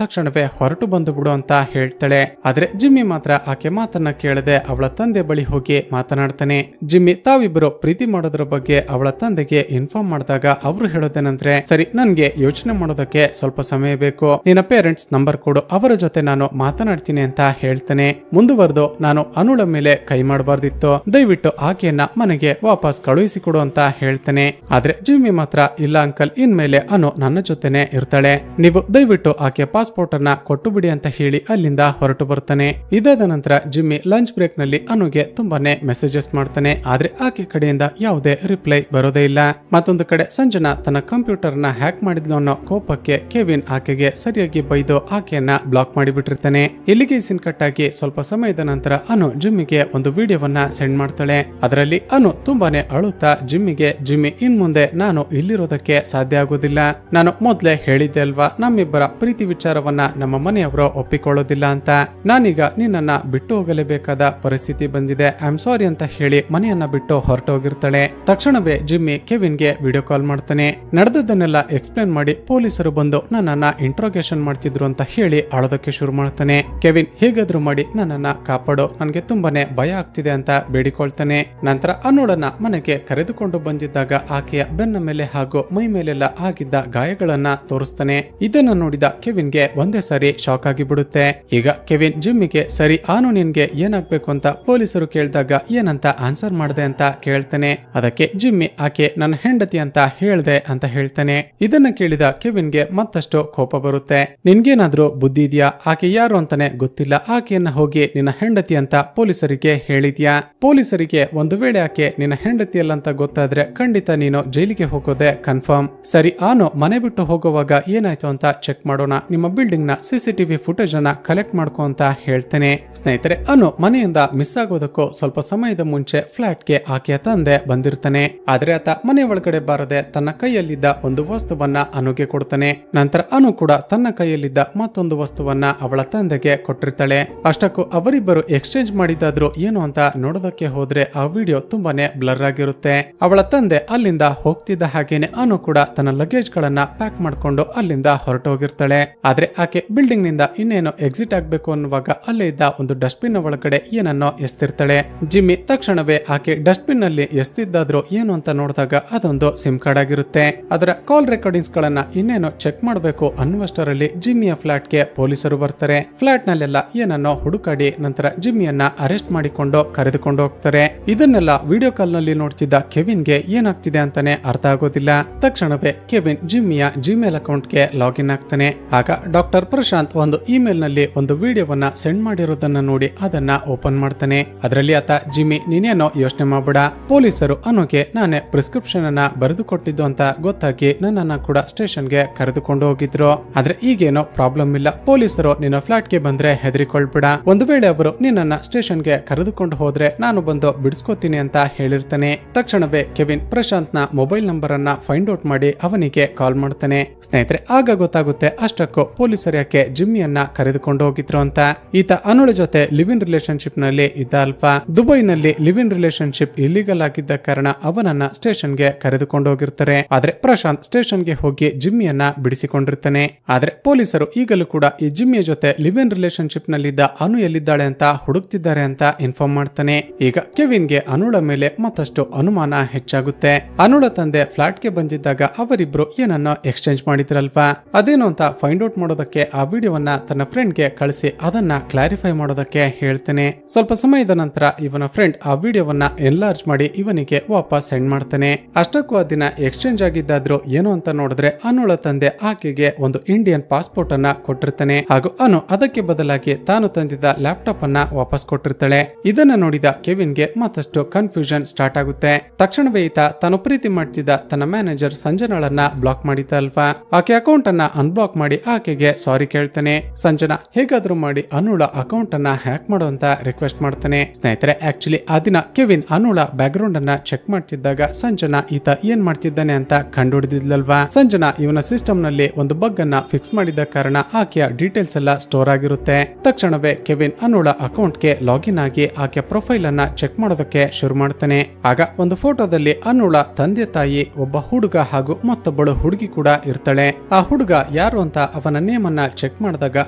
ತಕ್ಷಣವೇ ಹೊರಟು ಬಂದು ಬಿಡು ಅಂತ ಹೇಳ್ತಾಳೆ. ಆದ್ರೆ ಜಿಮ್ಮಿ ಮಾತ್ರ ಆಕೆ ಮಾತನ್ನ ಕೇಳದೆ ಅವಳ ತಂದೆ ಬಳಿ ಹೋಗಿ ಮಾತನಾಡ್ತಾನೆ. ಜಿಮ್ಮಿ ತಾವಿಬ್ಬರು ಪ್ರೀತಿ ಮಾಡೋದ್ರ ಬಗ್ಗೆ ಅವಳ ತಂದೆಗೆ ಇನ್ಫಾರ್ಮ್ ಮಾಡಿದಾಗ ಅವರು ಹೇಳೋದೇನಂದ್ರೆ, ಸರಿ ನನ್ಗೆ ಯೋಚನೆ ಮಾಡೋದಕ್ಕೆ ಸ್ವಲ್ಪ ಸಮಯ ಬೇಕು, ನಿನ್ನ ಪೇರೆಂಟ್ಸ್ ನಂಬರ್ ಕೊಡು, ಅವರ ಜೊತೆ ನಾನು ಮಾತನಾಡ್ತೀನಿ ಅಂತ ಹೇಳ್ತಾನೆ. ಮುಂದುವರೆದು, ನಾನು ಅನುಳ ಮೇಲೆ ಕೈ ಮಾಡಬಾರ್ದಿತ್ತು, ದಯವಿಟ್ಟು ಆಕೆಯನ್ನ ಮನೆಗೆ ವಾಪಸ್ ಕಳುಹಿಸಿಕೊಡು ಅಂತ ಹೇಳ್ತಾನೆ. ಆದ್ರೆ ಜಿಮ್ಮಿ ಮಾತ್ರ, ಇಲ್ಲ ಅಂಕಲ್, ಇನ್ಮೇಲೆ ಅನು ನನ್ನ ಜೊತೆನೆ ಇರ್ತಾಳೆ, ನೀವು ದಯವಿಟ್ಟು ಆಕೆ ಪಾಸ್ಪೋರ್ಟ್ ಅನ್ನ ಕೊಟ್ಟು ಬಿಡಿ ಅಂತ ಹೇಳಿ ಅಲ್ಲಿಂದ ಹೊರಟು ಬರ್ತಾನೆ. ಇದಾದ ನಂತರ ಜಿಮ್ಮಿ ಲಂಚ್ ಬ್ರೇಕ್ ನಲ್ಲಿ ಅನುಗೆ ತುಂಬಾನೇ ಮೆಸೇಜಸ್ ಮಾಡ್ತಾನೆ. ಆದ್ರೆ ಆಕೆ ಕಡೆಯಿಂದ ಯಾವುದೇ ರಿಪ್ಲೈ ಬರೋದೇ ಇಲ್ಲ. ಮತ್ತೊಂದು ಕಡೆ ಸಂಜನಾ ತನ್ನ ಕಂಪ್ಯೂಟರ್ ನ ಹ್ಯಾಕ್ ಮಾಡಿದ್ಲು ಅನ್ನೋ ಕೋಪಕ್ಕೆ ಕೆವಿನ್ ಆಕೆಗೆ ಸರಿಯಾಗಿ ಬೈದು ಆಕೆಯನ್ನ ಬ್ಲಾಕ್ ಮಾಡಿಬಿಟ್ಟಿರ್ತಾನೆ. ಇಲ್ಲಿಗೆ ಸೀನ್ ಕಟ್ ಆಗಿ ಸ್ವಲ್ಪ ಸಮಯದ ನಂತರ ಅನು ಜಿಮ್ಮಿಗೆ ಒಂದು ವಿಡಿಯೋವನ್ನ ಸೆಂಡ್ ಮಾಡ್ತಾಳೆ. ಅದರಲ್ಲಿ ಅನು ತುಂಬಾನೇ ಅಳುತ್ತಾ ಜಿಮ್ಮಿಗೆ, ಜಿಮ್ಮಿ ಇನ್ ಮುಂದೆ ನಾನು ಇಲ್ಲಿರೋದಕ್ಕೆ ಸಾಧ್ಯ ಆಗೋದಿಲ್ಲ, ನಾನು ಮೊದ್ಲೇ ಹೇಳಿದ್ದೆ ಅಲ್ವಾ ನಮ್ಮಿಬ್ಬರ ಪ್ರೀತಿ ವಿಚಾರವನ್ನ ನಮ್ಮ ಮನೆಯವರು ಒಪ್ಪಿಕೊಳ್ಳೋದಿಲ್ಲ ಅಂತ, ನಾನೀಗ ನಿನ್ನನ್ನ ಬಿಟ್ಟು ಹೋಗಲೇಬೇಕಾದ ಪರಿಸ್ಥಿತಿ ಬಂದಿದೆ, ಐ ಆಮ್ ಸಾರಿ ಅಂತ ಹೇಳಿ ಮನೆಯನ್ನ ಬಿಟ್ಟು ಹೊರಟೋಗಿರ್ತಾಳೆ. ತಕ್ಷಣವೇ ಜಿಮ್ಮಿ ಕೆವಿನ್ಗೆ ವಿಡಿಯೋ ಕಾಲ್ ಮಾಡ್ತಾನೆ. ನಡೆದದ್ದನ್ನೆಲ್ಲ ಎಕ್ಸ್ಪ್ಲೇನ್ ಮಾಡಿ ಪೊಲೀಸರು ಬಂದು ನನ್ನನ್ನ ಇಂಟ್ರೋಗೇಷನ್ ಮಾಡ್ತಿದ್ರು ಅಂತ ಹೇಳಿ ಅಳೋದಕ್ಕೆ ಶುರು ಮಾಡ್ತಾನೆ. ಕೆವಿನ್ ಹೇಗಾದ್ರೂ ಮಾಡಿ ನನ್ನನ್ನ ಕಾಪಾಡೋ, ನನ್ಗೆ ತುಂಬಾನೇ ಭಯ ಆಗ್ತಿದೆ ಅಂತ ಬೇಡಿಕೊಳ್ತಾನೆ. ನಂತರ ಅನುಳನ್ನ ಮನೆಗೆ ಕರೆದುಕೊಂಡು ಬಂದಿದ್ದಾಗ ಆಕೆಯ ಬೆನ್ನ ಮೇಲೆ ಹಾಗೂ ಮೈ ಮೇಲೆಲ್ಲ ಆಗಿದ್ದ ಗಾಯಗಳನ್ನ ತೋರಿಸ್ತಾನೆ. ಇದನ್ನ ನೋಡಿದ ಕೆವಿನ್ಗೆ ಒಂದೇ ಸಾರಿ ಶಾಕ್ ಆಗಿ ಬಿಡುತ್ತೆ. ಈಗ ಕೆವಿನ್ ಜಿಮ್ಮಿಗೆ, ಸರಿ ಆನು ನಿನ್ಗೆ ಏನಾಗ್ಬೇಕು ಅಂತ ಪೊಲೀಸರು ಕೇಳಿದಾಗ ಏನಂತ ಆನ್ಸರ್ ಮಾಡಿದೆ ಅಂತ ಕೇಳ್ತಾನೆ. ಅದಕ್ಕೆ ಜಿಮ್ಮಿ, ಆಕೆ ನನ್ನ ಹೆಂಡತಿ ಅಂತ ಹೇಳ್ದೆ ಅಂತ ಹೇಳ್ತಾನೆ. ಇದನ್ನ ಕೇಳಿದ ಕೆವಿನ್ಗೆ ಮತ್ತಷ್ಟು ಕೋಪ ಬರುತ್ತೆ. ನಿನ್ಗೇನಾದ್ರೂ ಬುದ್ಧಿ ಇದೆಯಾ, ಆಕೆ ಯಾರು ಅಂತಾನೆ ಗೊತ್ತಿಲ್ಲ, ಆಕೆಯನ್ನ ಹೋಗಿ ನಿನ್ನ ಹೆಂಡತಿ ಅಂತ ಪೊಲೀಸರಿಗೆ ಹೇಳಿದ್ಯಾ, ಪೊಲೀಸರಿಗೆ ಒಂದು ವೇಳೆ ಆಕೆ ನಿನ್ನ ಹೆಂಡತಿಯಲ್ಲ ಅಂತ ಗೊತ್ತಾದ್ರೆ ಖಂಡಿತ ನೀನು ಜೈಲಿಗೆ ಹೋಗೋದೆ ಕನ್ಫರ್ಮ್. ಸರಿ ಆನು ಮನೆ ಬಿಟ್ಟು ಹೋಗುವಾಗ ಏನಾಯ್ತು ಅಂತ ಚೆಕ್ ಮಾಡೋಣ, ನಿಮ್ಮ ಬಿಲ್ಡಿಂಗ್ ನ ಸಿಸಿಟಿವಿ ಫುಟೇಜ್ ಅನ್ನ ಕಲೆಕ್ಟ್ ಮಾಡ್ಕೊ ಅಂತ ಹೇಳ್ತೇನೆ. ಸ್ನೇಹಿತರೆ, ಅನು ಮನೆಯಿಂದ ಮಿಸ್ ಆಗೋದಕ್ಕೂ ಸ್ವಲ್ಪ ಸಮಯದ ಮುಂಚೆ ಫ್ಲಾಟ್ಗೆ ಆಕೆಯ ತಂದೆ ಬಂದಿರ್ತಾನೆ. ಆದ್ರೆ ಆತ ಮನೆ ಒಳಗಡೆ ಬಾರದೆ ತನ್ನ ಕೈಯಲ್ಲಿದ್ದ ಒಂದು ವಸ್ತುವನ್ನ ಅನುಗೆ ಕೊಡ್ತಾನೆ. ನಂತರ ಅನು ಕೂಡ ತನ್ನ ಕೈಯಲ್ಲಿದ್ದ ಮತ್ತೊಂದು ವಸ್ತುವನ್ನ ಅವಳ ತಂದೆಗೆ ಕೊಟ್ಟಿರ್ತಾಳೆ. ಅಷ್ಟಕ್ಕೂ ಅವರಿಬ್ಬರು ಎಕ್ಸ್ಚೇಂಜ್ ಮಾಡಿದಾದ್ರು ಏನು ಅಂತ ನೋಡೋದಕ್ಕೆ ಹೋದ್ರೆ ಆ ವಿಡಿಯೋ ತುಂಬಾನೇ ಬ್ಲರ್ ಆಗಿರುತ್ತೆ. ಅವಳ ತಂದೆ ಅಲ್ಲಿಂದ ಹೋಗ್ತಿದ್ದ ಹಾಗೇನೆ ಅನು ಕೂಡ ತನ್ನ ಲಗೇಜ್ ಗಳನ್ನ ಪ್ಯಾಕ್ ಮಾಡ್ಕೊಂಡು ಅಲ್ಲಿಂದ ಹೊರಟೋಗಿರ್ತಾಳೆ. ಆದ್ರೆ ಆಕೆ ಬಿಲ್ಡಿಂಗ್ ನಿಂದ ಇನ್ನೇನು ಎಕ್ಸಿಟ್ ಆಗ್ಬೇಕು ಅನ್ನುವಾಗ ಅಲ್ಲೇ ಇದ್ದ ಒಂದು ಡಸ್ಟ್ಬಿನ್ ಒಳಗಡೆ ಏನನ್ನೋ ಎಸ್ತಿರ್ತಾಳೆ. ಜಿಮ್ಮಿ ತಕ್ಷಣವೇ ಆಕೆ ಡಸ್ಟ್ಬಿನ್ ನಲ್ಲಿ ಎಸ್ತಿದ್ದಾದ್ರು ಏನು ಅಂತ ನೋಡಿದಾಗ ಅದೊಂದು ಸಿಮ್ ಕಾರ್ಡ್ ಆಗಿರುತ್ತೆ. ಅದರ ಕಾಲ್ ರೆಕಾರ್ಡಿಂಗ್ಸ್ ಗಳನ್ನ ಇನ್ನೇನು ಚೆಕ್ ಮಾಡಬೇಕು ಅನ್ನುವಷ್ಟರಲ್ಲಿ ಜಿಮ್ಮಿಯ ಫ್ಲಾಟ್ ಗೆ ಪೊಲೀಸರು ಬರ್ತಾರೆ. ಫ್ಲಾಟ್ ನಲ್ಲೆಲ್ಲ ಏನನ್ನೋ ಹುಡುಕಾಡಿ ನಂತರ ಜಿಮ್ಮಿಯನ್ನ ಅರೆಸ್ಟ್ ಮಾಡಿಕೊಂಡು ಕರೆದುಕೊಂಡು ಹೋಗ್ತಾರೆ. ಇದನ್ನೆಲ್ಲ ವಿಡಿಯೋ ಕಾಲ್ ನಲ್ಲಿ ನೋಡ್ತಿದ್ದ ಕೆವಿನ್ಗೆ ಏನಾಗ್ತಿದೆ ಅಂತಾನೆ ಅರ್ಥ ಆಗೋದಿಲ್ಲ. ತಕ್ಷಣವೇ ಕೆವಿನ್ ಜಿಮ್ಮಿಯ ಜಿಮೇಲ್ ಅಕೌಂಟ್ ಗೆ ಲಾಗಿನ್ ಆಗ್ತಾನೆ. ಆಗ ಡಾಕ್ಟರ್ ಪ್ರಶಾಂತ್ ಒಂದು ಇಮೇಲ್ ನಲ್ಲಿ ಒಂದು ವಿಡಿಯೋವನ್ನ ಸೆಂಡ್ ಮಾಡಿರೋದನ್ನ ನೋಡಿ ಅದನ್ನ ಓಪನ್ ಮಾಡ್ತಾನೆ. ಅದರಲ್ಲಿ ಆತ, ಜಿಮ್ಮಿ ನೀನೇನೋ ಯೋಚನೆ ಮಾಡಬೇಡ, ಪೊಲೀಸರು ಅನುಗೆ ನಾನೇ ಪ್ರಿಸ್ಕ್ರಿಪ್ಷನ್ ಅನ್ನ ಬರೆದು ಕೊಟ್ಟಿದ್ದು ಅಂತ ಗೊತ್ತಾಗಿ ನನ್ನನ್ನ ಕೂಡ ಸ್ಟೇಷನ್ ಗೆ ಕರೆದುಕೊಂಡು ಹೋಗಿದ್ರು. ಆದ್ರೆ ಈಗೇನೋ ಪ್ರಾಬ್ಲಮ್ ಇಲ್ಲ, ಪೊಲೀಸರು ನಿನ್ನ ಫ್ಲಾಟ್ ಗೆ ಬಂದ್ರೆ ಹೆದರಿಕೊಳ್ಬೇಡ, ಒಂದು ವೇಳೆ ಅವರು ನಿನ್ನನ್ನ ಸ್ಟೇಷನ್ ಗೆ ಕರೆದುಕೊಂಡು ಹೋದ್ರೆ ನಾನು ಬಂದು ಬಿಡಿಸ್ಕೋತೀನಿ ಅಂತ ಹೇಳಿರ್ತಾನೆ. ತಕ್ಷಣವೇ ಕೆವಿನ್ ಪ್ರಶಾಂತ್ ನ ಮೊಬೈಲ್ ನಂಬರ್ ಅನ್ನ ಫೈಂಡ್ ಔಟ್ ಮಾಡಿ ಅವನಿಗೆ ಕಾಲ್ ಮಾಡ್ತಾನೆ. ಸ್ನೇಹಿತರೆ, ಆಗ ಗೊತ್ತಾಗುತ್ತೆ ಅಷ್ಟಕ್ಕೂ ಪೊಲೀಸರು ಯಾಕೆ ಜಿಮ್ಮಿಯನ್ನ ಕರೆದುಕೊಂಡು ಹೋಗಿದ್ರು ಅಂತ. ಈತ ಅನುಳ ಜೊತೆ ಲಿವ್ ಇನ್ ರಿಲೇಶನ್ಶಿಪ್ ನಲ್ಲಿ ಇದ್ದ ಅಲ್ವಾ. ದುಬೈನಲ್ಲಿ ಲಿವ್ ಇನ್ ರಿಲೇಶನ್ಶಿಪ್ ಇಲ್ಲಿಗಲ್ ಆಗಿದ್ದ ಕಾರಣ ಅವನನ್ನ ಸ್ಟೇಷನ್ ಗೆ ಕರೆದುಕೊಂಡು ಹೋಗಿರ್ತಾರೆ. ಆದ್ರೆ ಪ್ರಶಾಂತ್ ಸ್ಟೇಷನ್ ಗೆ ಹೋಗಿ ಜಿಮ್ಮಿಯನ್ನ ಬಿಡಿಸಿಕೊಂಡಿರ್ತಾನೆ. ಆದ್ರೆ ಪೊಲೀಸರು ಈಗಲೂ ಕೂಡ ಈ ಜಿಮ್ಮಿಯ ಜೊತೆ ಲಿವ್ ಇನ್ ರಿಲೇಶನ್ಶಿಪ್ ನಲ್ಲಿದ್ದ ಅನು ಎಲ್ಲಿದ್ದಾಳೆ ಅಂತ ಹುಡುಕ್ತಿದ್ದಾರೆ ಅಂತ ಇನ್ಫಾರ್ಮ್ ಮಾಡ್ತಾನೆ. ಈಗ ಕೆವಿನ್ಗೆ ಅನುಳ ಮೇಲೆ ಮತ್ತಷ್ಟು ಅನುಮಾನ ಹೆಚ್ಚಾಗುತ್ತೆ. ಅನುಳ ತಂದೆ ಫ್ಲಾಟ್ ಗೆ ಬಂದಿದ್ದಾಗ ಅವರಿಬ್ರು ಏನನ್ನ ಎಕ್ಸ್ಚೇಂಜ್ ಮಾಡಿದ್ರಲ್ವಾ, ಅದೇನು ಅಂತ ಫೈಂಡ್ ಔಟ್ ಮಾಡೋದಕ್ಕೆ ಆ ವಿಡಿಯೋವನ್ನ ತನ್ನ ಫ್ರೆಂಡ್ ಗೆ ಕಳಿಸಿ ಅದನ್ನ ಕ್ಲಾರಿಫೈ ಮಾಡೋದಕ್ಕೆ ಹೇಳ್ತಾನೆ. ಸ್ವಲ್ಪ ಸಮಯದ ನಂತರ ಇವನ ಫ್ರೆಂಡ್ ಆ ವಿಡಿಯೋವನ್ನ ಎನ್ಲಾರ್ಜ್ ಮಾಡಿ ಇವನಿಗೆ ವಾಪಸ್ ಸೆಂಡ್ ಮಾಡ್ತಾನೆ. ಅಷ್ಟಕ್ಕೂ ಆ ದಿನ ಎಕ್ಸ್ಚೇಂಜ್ ಆಗಿದ್ದಾದ್ರು ಏನು ಅಂತ ನೋಡಿದ್ರೆ ಅನುಳ ತಂದೆ ಆಕೆಗೆ ಒಂದು ಇಂಡಿಯನ್ ಪಾಸ್ಪೋರ್ಟ್ ಅನ್ನ ಕೊಟ್ಟಿರ್ತಾನೆ ಹಾಗೂ ಅನು ಅದಕ್ಕೆ ಬದಲಾಗಿ ತಾನು ತಂದಿದ್ದ ಲ್ಯಾಪ್ಟಾಪ್ ಅನ್ನ ವಾಪಸ್ ಕೊಟ್ಟಿರ್ತಾಳೆ. ಇದನ್ನ ನೋಡಿದ ಕೆವಿನ್ಗೆ ಮತ್ತಷ್ಟು ಕನ್ಫ್ಯೂಷನ್ ಸ್ಟಾರ್ಟ್ ಆಗುತ್ತೆ. ತಕ್ಷಣವೇ ಈತ ತಾನು ಪ್ರೀತಿ ಮಾಡ್ತಿದ್ದ ತನ್ನ ಮ್ಯಾನೇಜರ್ ಸಂಜನಾಳನ್ನ ಬ್ಲಾಕ್ ಮಾಡಿದ್ದ ಅಲ್ವಾ. ಆಕೆ ಅಕೌಂಟ್ ಅನ್ನ ಅನ್ಬ್ಲಾಕ್ ಮಾಡಿ ಆಕೆಗೆ ಸಾರಿ ಕೇಳ್ತಾನೆ. ಸಂಜನಾ ಹೇಗಾದ್ರೂ ಮಾಡಿ ಅನುಳ ಅಕೌಂಟ್ ಅನ್ನ ಹ್ಯಾಕ್ ಮಾಡುವಂತ ರಿಕ್ವೆಸ್ಟ್ ಮಾಡ್ತಾನೆ. ಸ್ನೇಹಿತರೆ ಆಕ್ಚುಲಿ ಆ ದಿನ ಕೆವಿನ್ ಅನುಳ ಬ್ಯಾಕ್ ಗ್ರೌಂಡ್ ಅನ್ನ ಚೆಕ್ ಮಾಡ್ತಿದ್ದಾಗ ಸಂಜನಾ ಈತ ಏನ್ ಮಾಡ್ತಿದ್ದಾನೆ ಅಂತ ಕಂಡುಹಿಡಿದಿದ್ಲಲ್ವಾ. ಸಂಜನಾ ಇವನ ಸಿಸ್ಟಮ್ ನಲ್ಲಿ ಒಂದು ಬಗ್ ಅನ್ನ ಫಿಕ್ಸ್ ಮಾಡಿದ ಕಾರಣ ಆಕೆಯ ಡೀಟೇಲ್ಸ್ ಎಲ್ಲ ಸ್ಟೋರ್ ಆಗಿರುತ್ತೆ. ತಕ್ಷಣವೇ ಕೆವಿನ್ ಅನುಳ ಅಕೌಂಟ್ ಗೆ ಲಾಗಿನ್ ಆಗಿ ಆಕೆಯ ಪ್ರೊಫೈಲ್ ಅನ್ನ ಚೆಕ್ ಮಾಡೋದಕ್ಕೆ ಶುರು ಮಾಡ್ತಾನೆ. ಆಗ ಒಂದು ಫೋಟೋದಲ್ಲಿ ಅನುಳ ತಂದೆ ತಾಯಿ, ಒಬ್ಬ ಹುಡುಗ ಹಾಗೂ ಮತ್ತೊಬ್ಬಳು ಹುಡುಗಿ ಕೂಡ ಇರ್ತಾಳೆ. ಆ ಹುಡುಗ ಯಾರು ಅಂತ ಅವನ ನೇಮ್ ಅನ್ನ ಚೆಕ್ ಮಾಡಿದಾಗ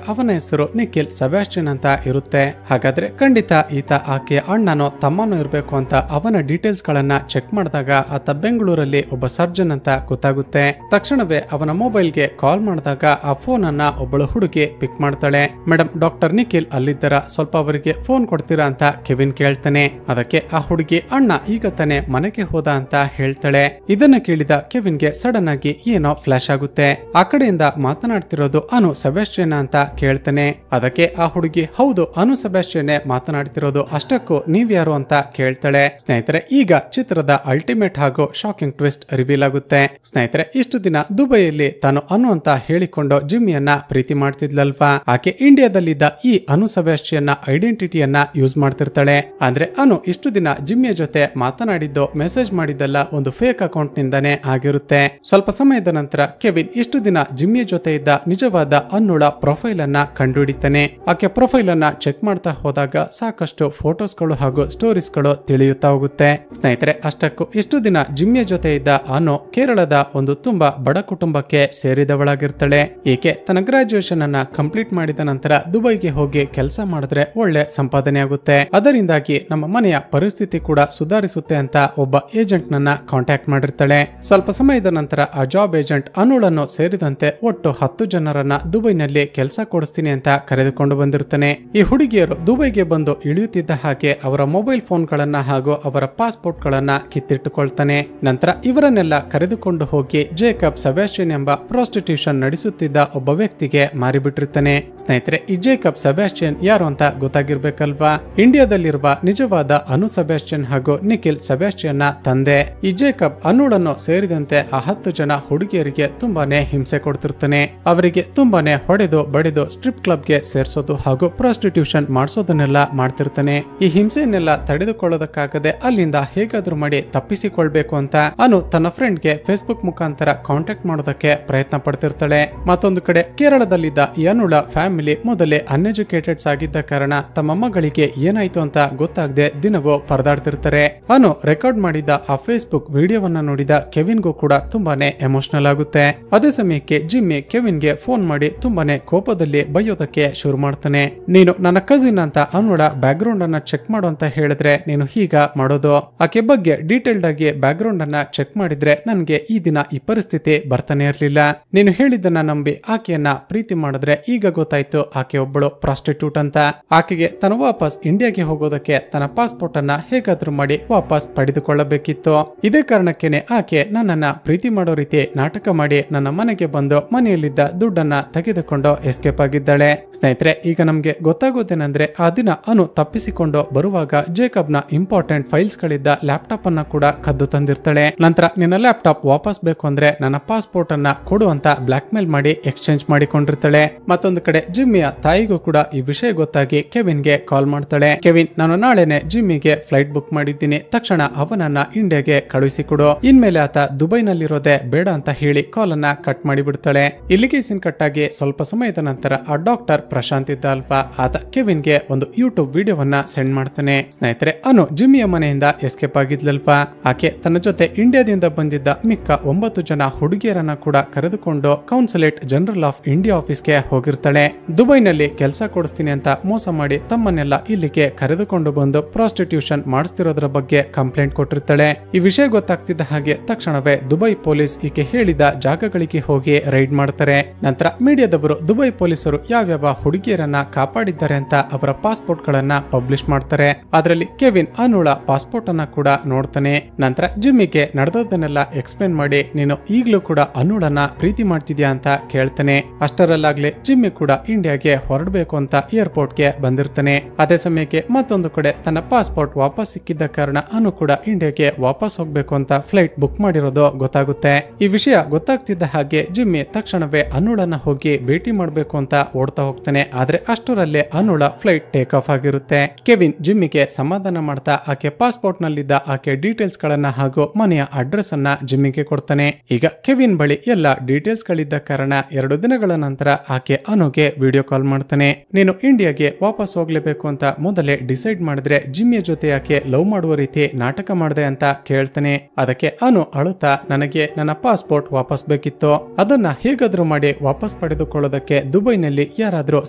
ಅವನ ಹೆಸರು ನಿಖಿಲ್ ಸೆಬಾಸ್ಟಿಯನ್ ಅಂತ ಇರುತ್ತೆ. ಹಾಗಾದ್ರೆ ಖಂಡಿತ ಈತ ಆಕೆಯ ಅಣ್ಣನೋ ತಮ್ಮನೋ ಇರಬೇಕು ಅಂತ ಅವನ ಡೀಟೇಲ್ಸ್ ಗಳನ್ನ ಚೆಕ್ ಮಾಡಿದಾಗ ಆತ ಬೆಂಗಳೂರಲ್ಲಿ ಒಬ್ಬ ಸರ್ಜನ್ ಅಂತ ಗೊತ್ತಾಗುತ್ತೆ. ತಕ್ಷಣವೇ ಅವನ ಮೊಬೈಲ್ ಗೆ ಕಾಲ್ ಮಾಡಿದಾಗ ಆ ಫೋನ್ ಅನ್ನ ಒಬ್ಬಳು ಹುಡುಗಿ ಪಿಕ್ ಮಾಡ್ತಾಳೆ. ಮೇಡಮ್, ಡಾಕ್ಟರ್ ನಿಖಿಲ್ ಅಲ್ಲಿದ್ದರ, ಸ್ವಲ್ಪ ಅವರಿಗೆ ಫೋನ್ ಕೊಡ್ತೀರಾ ಅಂತ ಕೆವಿನ್ ಕೇಳ್ತಾನೆ. ಅದಕ್ಕೆ ಆ ಹುಡುಗಿ ಅಣ್ಣ ಈಗ ತಾನೆ ಮನೆಗೆ ಹೋದ ಅಂತ ಹೇಳ್ತಾಳೆ. ಇದನ್ನ ಕೇಳಿದ ಕೆವಿನ್ ಗೆ ಸಡನ್ ಆಗಿ ಏನೋ ಫ್ಲಾಶ್ ಆಗುತ್ತೆ. ಆ ಕಡೆಯಿಂದ ಮಾತನಾಡ್ತಿರೋದು ಅನು ಸೆಬಾಸ್ಟಿಯನ್ ಅಂತ ಕೇಳ್ತಾನೆ. ಅದಕ್ಕೆ ಆ ಹುಡುಗಿ ಹೌದು, ಅನು ಸೆಬಾಸ್ಟಿಯನ್ ಮಾತನಾಡ್ತಿರೋದು, ಅಷ್ಟಕ್ಕೂ ನೀವ್ಯಾರು ಅಂತ ಕೇಳ್ತಾಳೆ. ಸ್ನೇಹಿತರೆ ಈಗ ಚಿತ್ರದ ಅಲ್ಟಿಮೇಟ್ ಹಾಗೂ ಶಾಕಿಂಗ್ ಟ್ವಿಸ್ಟ್ ರಿವೀಲ್ ಆಗುತ್ತೆ. ಸ್ನೇಹಿತರೆ ಇಷ್ಟು ದಿನ ದುಬೈಯಲ್ಲಿ ತಾನು ಅನು ಅಂತ ಹೇಳಿಕೊಂಡು ಜಿಮ್ಮಿಯನ್ನ ಪ್ರೀತಿ ಮಾಡ್ತಿದ್ಲಲ್ವಾ. ಆಕೆ ಇಂಡಿಯಾದಲ್ಲಿದ್ದ ಈ ಅನು ಸೆಬಾಸ್ಟಿಯನ್ ಐಡೆಂಟಿಟಿಯನ್ನ ಯೂಸ್ ಮಾಡ್ತಿರ್ತಾಳೆ. ಅಂದ್ರೆ ಅನು ಇಷ್ಟು ದಿನ ಜಿಮ್ಮಿಯ ಜೊತೆ ಮಾತನಾಡಿದ್ದು, ಮೆಸೇಜ್ ಮಾಡಿದ್ದೆಲ್ಲ ಒಂದು ಫೇಕ್ ಅಕೌಂಟ್ ನಿಂದಾನೆ ಆಗಿರುತ್ತೆ. ಸ್ವಲ್ಪ ಸಮಯದ ನಂತರ ಕೆವಿನ್ ಇಷ್ಟು ದಿನ ಜಿಮ್ಮಿಯ ಜೊತೆ ಇದ್ದ ನಿಜವಾದ ಅನ್ನುಳ ಪ್ರೊಫೈಲ್ ಅನ್ನ ಕಂಡುಹಿಡಿತಾನೆ. ಆಕೆ ಪ್ರೊಫೈಲ್ ಅನ್ನ ಚೆಕ್ ಮಾಡ್ತಾ ಹೋದಾಗ ಸಾಕಷ್ಟು ಫೋಟೋಸ್ಗಳು ಹಾಗೂ ಸ್ಟೋರೀಸ್ ಗಳು ತಿಳಿಯುತ್ತಾ ಹೋಗುತ್ತೆ. ಸ್ನೇಹಿತರೆ ಅಷ್ಟಕ್ಕೂ ಇಷ್ಟು ದಿನ ಜಿಮ್ಮಿಯ ಜೊತೆ ಇದ್ದ ಅನು ಕೇರಳದ ಒಂದು ತುಂಬಾ ಬಡ ಕುಟುಂಬಕ್ಕೆ ಸೇರಿದವಳಾಗಿರ್ತಾಳೆ. ಈಕೆ ತನ್ನ ಗ್ರಾಜುಯೇಷನ್ ಅನ್ನ ಕಂಪ್ಲೀಟ್ ಮಾಡಿದ ನಂತರ ದುಬೈಗೆ ಹೋಗಿ ಕೆಲಸ ಮಾಡಿದ್ರೆ ಒಳ್ಳೆ ಸಂಪಾದನೆ ಆಗುತ್ತೆ. ಅದರಿಂದಾಗಿ ನಮ್ಮ ಮನೆಯ ಪರಿಸ್ಥಿತಿ ಕೂಡ ಸುಧಾರಿಸುತ್ತೆ ಅಂತ ಒಬ್ಬ ಏಜೆಂಟ್ ನನ್ನ ಕಾಂಟ್ಯಾಕ್ಟ್ ಮಾಡಿರ್ತಾಳೆ. ಸ್ವಲ್ಪ ಸಮಯದ ನಂತರ ಆ ಜಾಬ್ ಏಜೆಂಟ್ ಅನುಳನ್ನು ಸೇರಿದಂತೆ ಒಟ್ಟು 10 ಜನರನ್ನ ದುಬೈನಲ್ಲಿ ಕೆಲಸ ಕೊಡಿಸ್ತೀನಿ ಅಂತ ಕರೆದುಕೊಂಡು ಬಂದಿರ್ತಾನೆ. ಈ ಹುಡುಗಿಯರು ದುಬೈಗೆ ಬಂದು ಇಳಿಯುತ್ತಿದ್ದ ಹಾಗೆ ಅವರ ಮೊಬೈಲ್ ಫೋನ್ ಗಳನ್ನ ಹಾಗೂ ಅವರ ಪಾಸ್ಪೋರ್ಟ್ ಗಳನ್ನ ಕಿತ್ತಿಟ್ಟುಕೊಳ್ತಾನೆ. ನಂತರ ಇವರನ್ನೆಲ್ಲ ಕರೆದುಕೊಂಡು ಹೋಗಿ ಜೇಕಬ್ ಸೆಬಾಸ್ಟಿಯನ್ ಎಂಬ ಪ್ರಾಸ್ಟಿಟ್ಯೂಷನ್ ನಡೆಸುತ್ತಿದ್ದ ಒಬ್ಬ ವ್ಯಕ್ತಿಗೆ ಮಾರಿಬಿಟ್ಟಿರ್ತಾನೆ. ಸ್ನೇಹಿತರೆ ಈ ಜೇಕಬ್ ಸೆಬಾಸ್ಟಿಯನ್ ಯಾರು ಅಂತ ಗೊತ್ತಾಗಿರ್ಬೇಕಲ್ವಾ. ಇಂಡಿಯಾದಲ್ಲಿರುವ ನಿಜವಾದ ಅನು ಸೆಬಾಸ್ಟಿಯನ್ ಹಾಗೂ ನಿಖಿಲ್ ಸೆಬಾಸ್ಟಿಯನ್ ನ ತಂದೆ. ಈ ಜೇಕಬ್ ಅನುಳನ್ನು ಸೇರಿದಂತೆ ಆ 10 ಜನ ಹುಡುಗಿಯರಿಗೆ ತುಂಬಾನೇ ಹಿಂಸೆ ಕೊಡ್ತಿರ್ತಾನೆ. ಅವರಿಗೆ ತುಂಬಾನೇ ಹೊಡೆದು ಬಡಿದು ಸ್ಟ್ರಿಪ್ ಕ್ಲಬ್ ಗೆ ಸೇರಿಸೋದು ಹಾಗೂ ಪ್ರಾಸ್ಟಿಟ್ಯೂಷನ್ ಮಾಡಿಸೋದನ್ನೆಲ್ಲ ಮಾಡ್ತಿರ್ತಾನೆ. ಈ ಹಿಂಸೆಯನ್ನೆಲ್ಲ ತಡೆದುಕೊಳ್ಳೋದಕ್ಕಾಗದೆ ಅಲ್ಲಿಂದ ಹೇಗಾದ್ರೂ ಮಾಡಿ ತಪ್ಪಿಸಿಕೊಳ್ಬೇಕು ಅಂತ ಅನು ತನ್ನ ಫ್ರೆಂಡ್ ಗೆ ಫೇಸ್ಬುಕ್ ಮುಖಾಂತರ ಕಾಂಟ್ಯಾಕ್ಟ್ ಮಾಡೋದಕ್ಕೆ ಪ್ರಯತ್ನ ಪಡ್ತಿರ್ತಾಳೆ. ಮತ್ತೊಂದು ಕಡೆ ಕೇರಳದಲ್ಲಿದ್ದ ಈ ಅನುಳ ಫ್ಯಾಮಿಲಿ ಮೊದಲೇ ಅನ್ಎಜುಕೇಟೆಡ್ಸ್ ಆಗಿದ್ದ ಕಾರಣ ತಮ್ಮ ಮಗಳಿಗೆ ಏನಾಯ್ತು ಅಂತ ಗೊತ್ತಾಗದೆ ದಿನವೂ ಪರದಾಡ್ತಿರ್ತಾರೆ. ಅನು ರೆಕಾರ್ಡ್ ಮಾಡಿದ ಆ ಫೇಸ್ಬುಕ್ ವಿಡಿಯೋವನ್ನ ನೋಡಿದ ಕೆವಿನ್ಗೂ ಕೂಡ ತುಂಬಾನೇ ಎಮೋಷನಲ್ ಆಗುತ್ತೆ. ಅದೇ ಸಮಯಕ್ಕೆ ಜಿಮ್ಮಿ ಕೆವಿನ್ ಗೆ ಫೋನ್ ಮಾಡಿ ತುಂಬಾನೇ ಕೋಪದಲ್ಲಿ ಬೈಯೋದಕ್ಕೆ ಶುರು ಮಾಡ್ತಾನೆ. ನೀನು ನನ್ನ ಕಸಿನ್ ಅಂತ ಅನುಳ ಬ್ಯಾಕ್ ಗ್ರೌಂಡ್ ಅನ್ನ ಚೆಕ್ ಮಾಡು ಅಂತ ಹೇಳಿದ್ರೆ ನೀನು ಹೀಗ ಮಾಡೋದು, ಆಕೆ ಬಗ್ಗೆ ಡೀಟೇಲ್ಡ್ ಆಗಿ ಬ್ಯಾಕ್ ಗ್ರೌಂಡ್ ಅನ್ನ ಚೆಕ್ ಮಾಡಿದ್ರೆ ನನ್ಗೆ ಈ ದಿನ ಈ ಪರಿಸ್ಥಿತಿ ಬರ್ತಾನೆ ಇರ್ಲಿಲ್ಲ. ನೀನು ಹೇಳಿದ್ದನ್ನ ನಂಬಿ ಆಕೆಯನ್ನ ಪ್ರೀತಿ ಮಾಡಿದ್ರೆ ಈಗ ಗೊತ್ತಾಯ್ತು ಆಕೆ ಒಬ್ಬಳು ಪ್ರಾಸ್ಟಿಟ್ಯೂಟ್ ಅಂತ. ಆಕೆಗೆ ತನ್ನ ವಾಪಸ್ ಇಂಡಿಯಾಗೆ ಹೋಗೋದಕ್ಕೆ ತನ್ನ ಪಾಸ್ಪೋರ್ಟ್ ಅನ್ನ ಹೇಗಾದ್ರೂ ಮಾಡಿ ವಾಪಸ್ ಪಡೆದುಕೊಳ್ಳಬೇಕಿತ್ತು. ಇದೇ ಕಾರಣಕ್ಕೇನೆ ಆಕೆ ನನ್ನನ್ನ ಪ್ರೀತಿ ಮಾಡೋ ರೀತಿ ನಾಟಕ ಮಾಡಿ ನನ್ನ ಮನೆಗೆ ಬಂದು ಮನೆಯಲ್ಲಿದ್ದ ದುಡ್ಡನ್ನ ತೆಗೆದುಕೊಂಡು ಎಸ್ಕೇಪ್ ಆಗಿದ್ದಾಳೆ. ಸ್ನೇಹಿತರೆ ಈಗ ನಮ್ಗೆ ಗೊತ್ತಾಗೋದೇನೆಂದ್ರೆ ಆ ದಿನ ಅನು ತಪ್ಪಿಸಿಕೊಂಡು ಬರುವಾಗ ಜೇಕಬ್ ನ ಇಂಪಾರ್ಟೆಂಟ್ ಫೈಲ್ಸ್ ಗಳಿದ್ದ ಲ್ಯಾಪ್ಟಾಪ್ ಅನ್ನ ಕೂಡ ಕದ್ದು ತಂದಿರ್ತಾಳೆ. ನಂತರ ನಿನ್ನ ಲ್ಯಾಪ್ಟಾಪ್ ವಾಪಸ್ ಬೇಕು ಅಂದ್ರೆ ನನ್ನ ಪಾಸ್ಪೋರ್ಟ್ ಅನ್ನ ಕೊಡು ಅಂತ ಬ್ಲಾಕ್ ಮೇಲ್ ಮಾಡಿ ಎಕ್ಸ್ಚೇಂಜ್ ಮಾಡಿಕೊಂಡಿರ್ತಾಳೆ. ಮತ್ತೊಂದು ಕಡೆ ಜಿಮ್ಮಿಯ ತಾಯಿಗೂ ಕೂಡ ಈ ವಿಷಯ ಗೊತ್ತಾಗಿ ಕೆವಿನ್ ಗೆ ಕಾಲ್ ಮಾಡ್ತಾಳೆ. ಕೆವಿನ್, ನಾನು ನಾಳೆನೆ ಜಿಮ್ಮಿಗೆ ಫ್ಲೈಟ್ ಬುಕ್ ಮಾಡಿದ್ದೀನಿ, ತಕ್ಷಣ ಅವನನ್ನ ಇಂಡಿಯಾಗೆ ಕಳುಹಿಸಿಕೊಡು. ಇನ್ಮೇಲೆ ಆತ ದುಬೈನಲ್ಲಿರೋದೇ ಬೇಡ ಅಂತ ಹೇಳಿ ಕಾಲ್ ಅನ್ನ ಕಟ್ ಮಾಡಿಬಿಡ್ತಾಳೆ. ಇಲ್ಲಿಗೆ ಸೀನ್ ಕಟ್ ಆಗಿ ಸ್ವಲ್ಪ ಸಮಯದ ನಂತರ ಆ ಡಾಕ್ಟರ್ ಪ್ರಶಾಂತ್ ಇದ್ದ ಅಲ್ವಾ, ಆತ ಕೆವಿನ್ ಗೆ ಒಂದು ಯೂಟ್ಯೂಬ್ ವಿಡಿಯೋವನ್ನ ಸೆಂಡ್ ಮಾಡ್ತಾನೆ. ಸ್ನೇಹಿತರೆ ಅನು ಜಿಮ್ಮಿಯ ಮನೆಯಿಂದ ಎಸ್ಕೇಪ್ ಆಗಿದ್ಲಲ್ವಾ. ಆಕೆ ತನ್ನ ಜೊತೆ ಇಂಡಿಯಾದಿಂದ ಬಂದಿದ್ದ ಮಿಕ್ಕ 9 ಜನ ಹುಡುಗಿಯರನ್ನ ಕೂಡ ಕರೆದುಕೊಂಡು ಕೌನ್ಸಿಲೇಟ್ ಜನರಲ್ ಆಫ್ ಇಂಡಿಯಾ ಆಫೀಸ್ಗೆ ಹೋಗಿರ್ತಾಳೆ. ದುಬೈನಲ್ಲಿ ಕೆಲಸ ಕೊಡಿಸ್ತೀನಿ ಅಂತ ಮೋಸ ಮಾಡಿ ತಮ್ಮನ್ನೆಲ್ಲ ಇಲ್ಲಿಗೆ ಕರೆದುಕೊಂಡು ಬಂದು ಪ್ರಾಸ್ಟಿಟ್ಯೂಷನ್ ಮಾಡಿಸ್ತಿರೋದ್ರ ಬಗ್ಗೆ ಕಂಪ್ಲೇಂಟ್ ಕೊಟ್ಟಿರ್ತಾಳೆ. ಈ ವಿಷಯ ಗೊತ್ತಾಗ್ತಿದ್ದ ಹಾಗೆ ತಕ್ಷಣವೇ ದುಬೈ ಪೊಲೀಸ್ ಈಕೆ ಹೇಳಿದ ಜಾಗಗಳಿಗೆ ಹೋಗಿ ರೈಡ್ ಮಾಡ್ತಾರೆ. ನಂತರ ಮೀಡಿಯಾದವರು ದುಬೈ ಪೊಲೀಸರು ಯಾವ್ಯಾವ ಹುಡುಗಿಯರನ್ನ ಕಾಪಾಡಿದ್ದಾರೆ ಅಂತ ಅವರ ಪಾಸ್ಪೋರ್ಟ್ ಗಳನ್ನ ಪಬ್ಲಿಷ್ ಮಾಡ್ತಾರೆ. ಅದರಲ್ಲಿ ಕೆವಿನ್ ಅನುಳ ಪಾಸ್ಪೋರ್ಟ್ ಅನ್ನ ಕೂಡ ನೋಡ್ತಾನೆ. ನಂತರ ಜಿಮ್ಮಿಗೆ ನಡೆದದನ್ನೆಲ್ಲ ಎಕ್ಸ್ಪ್ಲೇನ್ ಮಾಡಿ ನೀನು ಈಗ್ಲೂ ಕೂಡ ಅನುಳನ್ನ ಪ್ರೀತಿ ಮಾಡ್ತಿದ್ಯಾ ಅಂತ ಕೇಳ್ತಾನೆ. ಅಷ್ಟರಲ್ಲಾಗ್ಲೇ ಜಿಮ್ಮಿ ಕೂಡ ಇಂಡಿಯಾಗೆ ಹೊರಡಬೇಕು ಅಂತ ಏರ್ಪೋರ್ಟ್ ಗೆ ಬಂದಿರ್ತಾನೆ. ಅದೇ ಸಮಯಕ್ಕೆ ಮತ್ತೊಂದು ಕಡೆ ತನ್ನ ಪಾಸ್ಪೋರ್ಟ್ ವಾಪಸ್ ಸಿಕ್ಕಿದ್ದ ಕಾರಣ ಅನು ಕೂಡ ಇಂಡಿಯಾಗೆ ವಾಪಸ್ ಹೋಗ್ಬೇಕು ಅಂತ ಫ್ಲೈಟ್ ಬುಕ್ ಮಾಡಿರೋದು ಗೊತ್ತಾಗುತ್ತೆ. ಈ ವಿಷಯ ಗೊತ್ತಾಗ್ತಿದ್ದ ಹಾಗೆ ಜಿಮ್ಮಿ ತಕ್ಷಣವೇ ಅನುಳನ್ನ ಹೋಗಿ ಭೇಟಿ ಮಾಡಬೇಕು ಅಂತ ಓಡ್ತಾ ಹೋಗ್ತಾನೆ. ಆದ್ರೆ ಅಷ್ಟರಲ್ಲೇ ಅನುಳ ಫ್ಲೈಟ್ ಟೇಕ್ ಆಫ್ ಆಗಿರುತ್ತೆ. ಕೆವಿನ್ ಜಿಮ್ಮಿಗೆ ಸಮಾಧಾನ ಮಾಡ್ತಾ ಆಕೆ ಪಾಸ್ಪೋರ್ಟ್ ನಲ್ಲಿದ್ದ ಆಕೆ ಡೀಟೇಲ್ಸ್ ಗಳನ್ನ ಹಾಗೂ ಮನೆಯ ಅಡ್ರೆಸ್ ಅನ್ನ ಜಿಮ್ಮಿಗೆ ಕೊಡ್ತಾನೆ. ಈಗ ಕೆವಿನ್ ಬಳಿ ಎಲ್ಲ ಡೀಟೇಲ್ಸ್ ಗಳಿದ್ದ ಕಾರಣ 2 ದಿನಗಳ ನಂತರ ಆಕೆ ಅನುಗೆ ವಿಡಿಯೋ ಕಾಲ್ ಮಾಡ್ತಾನೆ. ನೀನು ಇಂಡಿಯಾಗೆ ವಾಪಸ್ ಹೋಗ್ಲೇಬೇಕು ಅಂತ ಮೊದಲೇ ಡಿಸೈಡ್ ಮಾಡಿದ್ರೆ ಜಿಮ್ಮಿಯ ಜೊತೆ ಆಕೆ ಲವ್ ಮಾಡುವ ರೀತಿ ನಾಟಕ ಮಾಡಿದೆ ಅಂತ ಕೇಳ್ತಾನೆ. ಅದಕ್ಕೆ ಅನು ಅಳುತ್ತಾ, ನನಗೆ ನನ್ನ ಪಾಸ್ಪೋರ್ಟ್ ವಾಪಸ್ ಬೇಕಿತ್ತು, ಅದನ್ನ ಹೇಗಾದ್ರೂ ಮಾಡಿ ವಾಪಸ್ ಪಡೆದುಕೊಳ್ಳೋದಕ್ಕೆ ದುಬೈನಲ್ಲಿ ಯಾರಾದ್ರೂ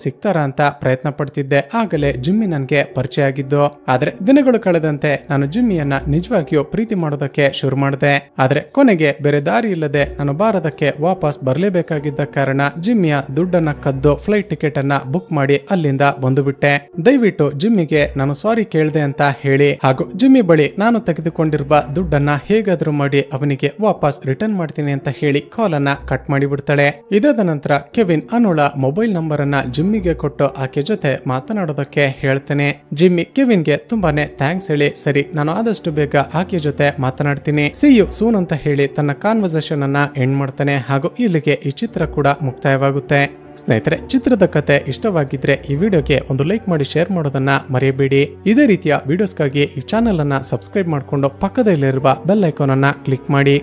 ಸಿಗ್ತಾರಾ ಅಂತ ಪ್ರಯತ್ನ ಪಡ್ತಿದ್ದೆ. ಆಗಲೇ ಜಿಮ್ಮಿ ನನ್ಗೆ ಪರಿಚಯ ಆಗಿದ್ದು. ಆದ್ರೆ ದಿನಗಳು ಕಳೆದಂತೆ ನಾನು ಜಿಮ್ಮಿಯನ್ನ ನಿಜವಾಗಿಯೂ ಪ್ರೀತಿ ಮಾಡೋದಕ್ಕೆ ಶುರು ಮಾಡಿದೆ. ಆದ್ರೆ ಕೊನೆಗೆ ಬೇರೆ ದಾರಿ ಇಲ್ಲದೆ ನಾನು ಭಾರತಕ್ಕೆ ವಾಪಸ್ ಬರಲೇಬೇಕಾಗಿದ್ದ ಕಾರಣ ಜಿಮ್ಮಿಯ ದುಡ್ಡನ್ನ ಕದ್ದು ಫ್ಲೈಟ್ ಟಿಕೆಟ್ ಅನ್ನ ಬುಕ್ ಮಾಡಿ ಅಲ್ಲಿಂದ ಬಂದುಬಿಟ್ಟೆ. ದಯವಿಟ್ಟು ಜಿಮ್ಮಿಗೆ ನಾನು ಸಾರಿ ಕೇಳ್ದೆ ಅಂತ ಹೇಳಿ ಹಾಗೂ ಜಿಮ್ಮಿ ಬಳಿ ನಾನು ತೆಗೆದುಕೊಂಡಿರುವ ದುಡ್ಡನ್ನ ಹೇಗಾದ್ರೂ ಮಾಡಿ ಅವನಿಗೆ ವಾಪಸ್ ರಿಟರ್ನ್ ಮಾಡ್ತೀನಿ ಅಂತ ಹೇಳಿ ಕಾಲ್ ಅನ್ನ ಕಟ್ ಮಾಡಿ ಬಿಡ್ತಾಳೆ. ಇದಾದ ನಂತರ ಕೆವಿನ್ ಅನುಳ ಮೊಬೈಲ್ ನಂಬರ್ ಅನ್ನ ಜಿಮ್ಮಿಗೆ ಕೊಟ್ಟು ಆಕೆ ಜೊತೆ ಮಾತನಾಡೋದಕ್ಕೆ ಹೇಳ್ತಾನೆ. ಜಿಮ್ಮಿ ಕೆವಿನ್ಗೆ ತುಂಬಾನೇ ಥ್ಯಾಂಕ್ಸ್ ಹೇಳಿ, ಸರಿ ನಾನು ಆದಷ್ಟು ಬೇಗ ಆಕೆ ಜೊತೆ ಮಾತನಾಡ್ತೀನಿ, ಸಿ ಯು ಸೂನ್ ಅಂತ ಹೇಳಿ ತನ್ನ ಕಾನ್ವರ್ಸೇಷನ್ ಅನ್ನ ಎಂಡ್ ಮಾಡ್ತಾನೆ. ಹಾಗೂ ಇಲ್ಲಿಗೆ ಈ ಚಿತ್ರ ಕೂಡ ಮುಕ್ತಾಯವಾಗುತ್ತೆ. ಸ್ನೇಹಿತರೆ, ಚಿತ್ರದ ಕತೆ ಇಷ್ಟವಾಗಿದ್ರೆ ಈ ವಿಡಿಯೋಗೆ ಒಂದು ಲೈಕ್ ಮಾಡಿ ಶೇರ್ ಮಾಡೋದನ್ನ ಮರೆಯಬೇಡಿ. ಇದೇ ರೀತಿಯ ವಿಡಿಯೋಸ್ಗಾಗಿ ಈ ಚಾನೆಲ್ ಅನ್ನ ಸಬ್ಸ್ಕ್ರೈಬ್ ಮಾಡಿಕೊಂಡು ಪಕ್ಕದಲ್ಲಿರುವ ಬೆಲ್ ಐಕಾನ್ ಅನ್ನ ಕ್ಲಿಕ್ ಮಾಡಿ.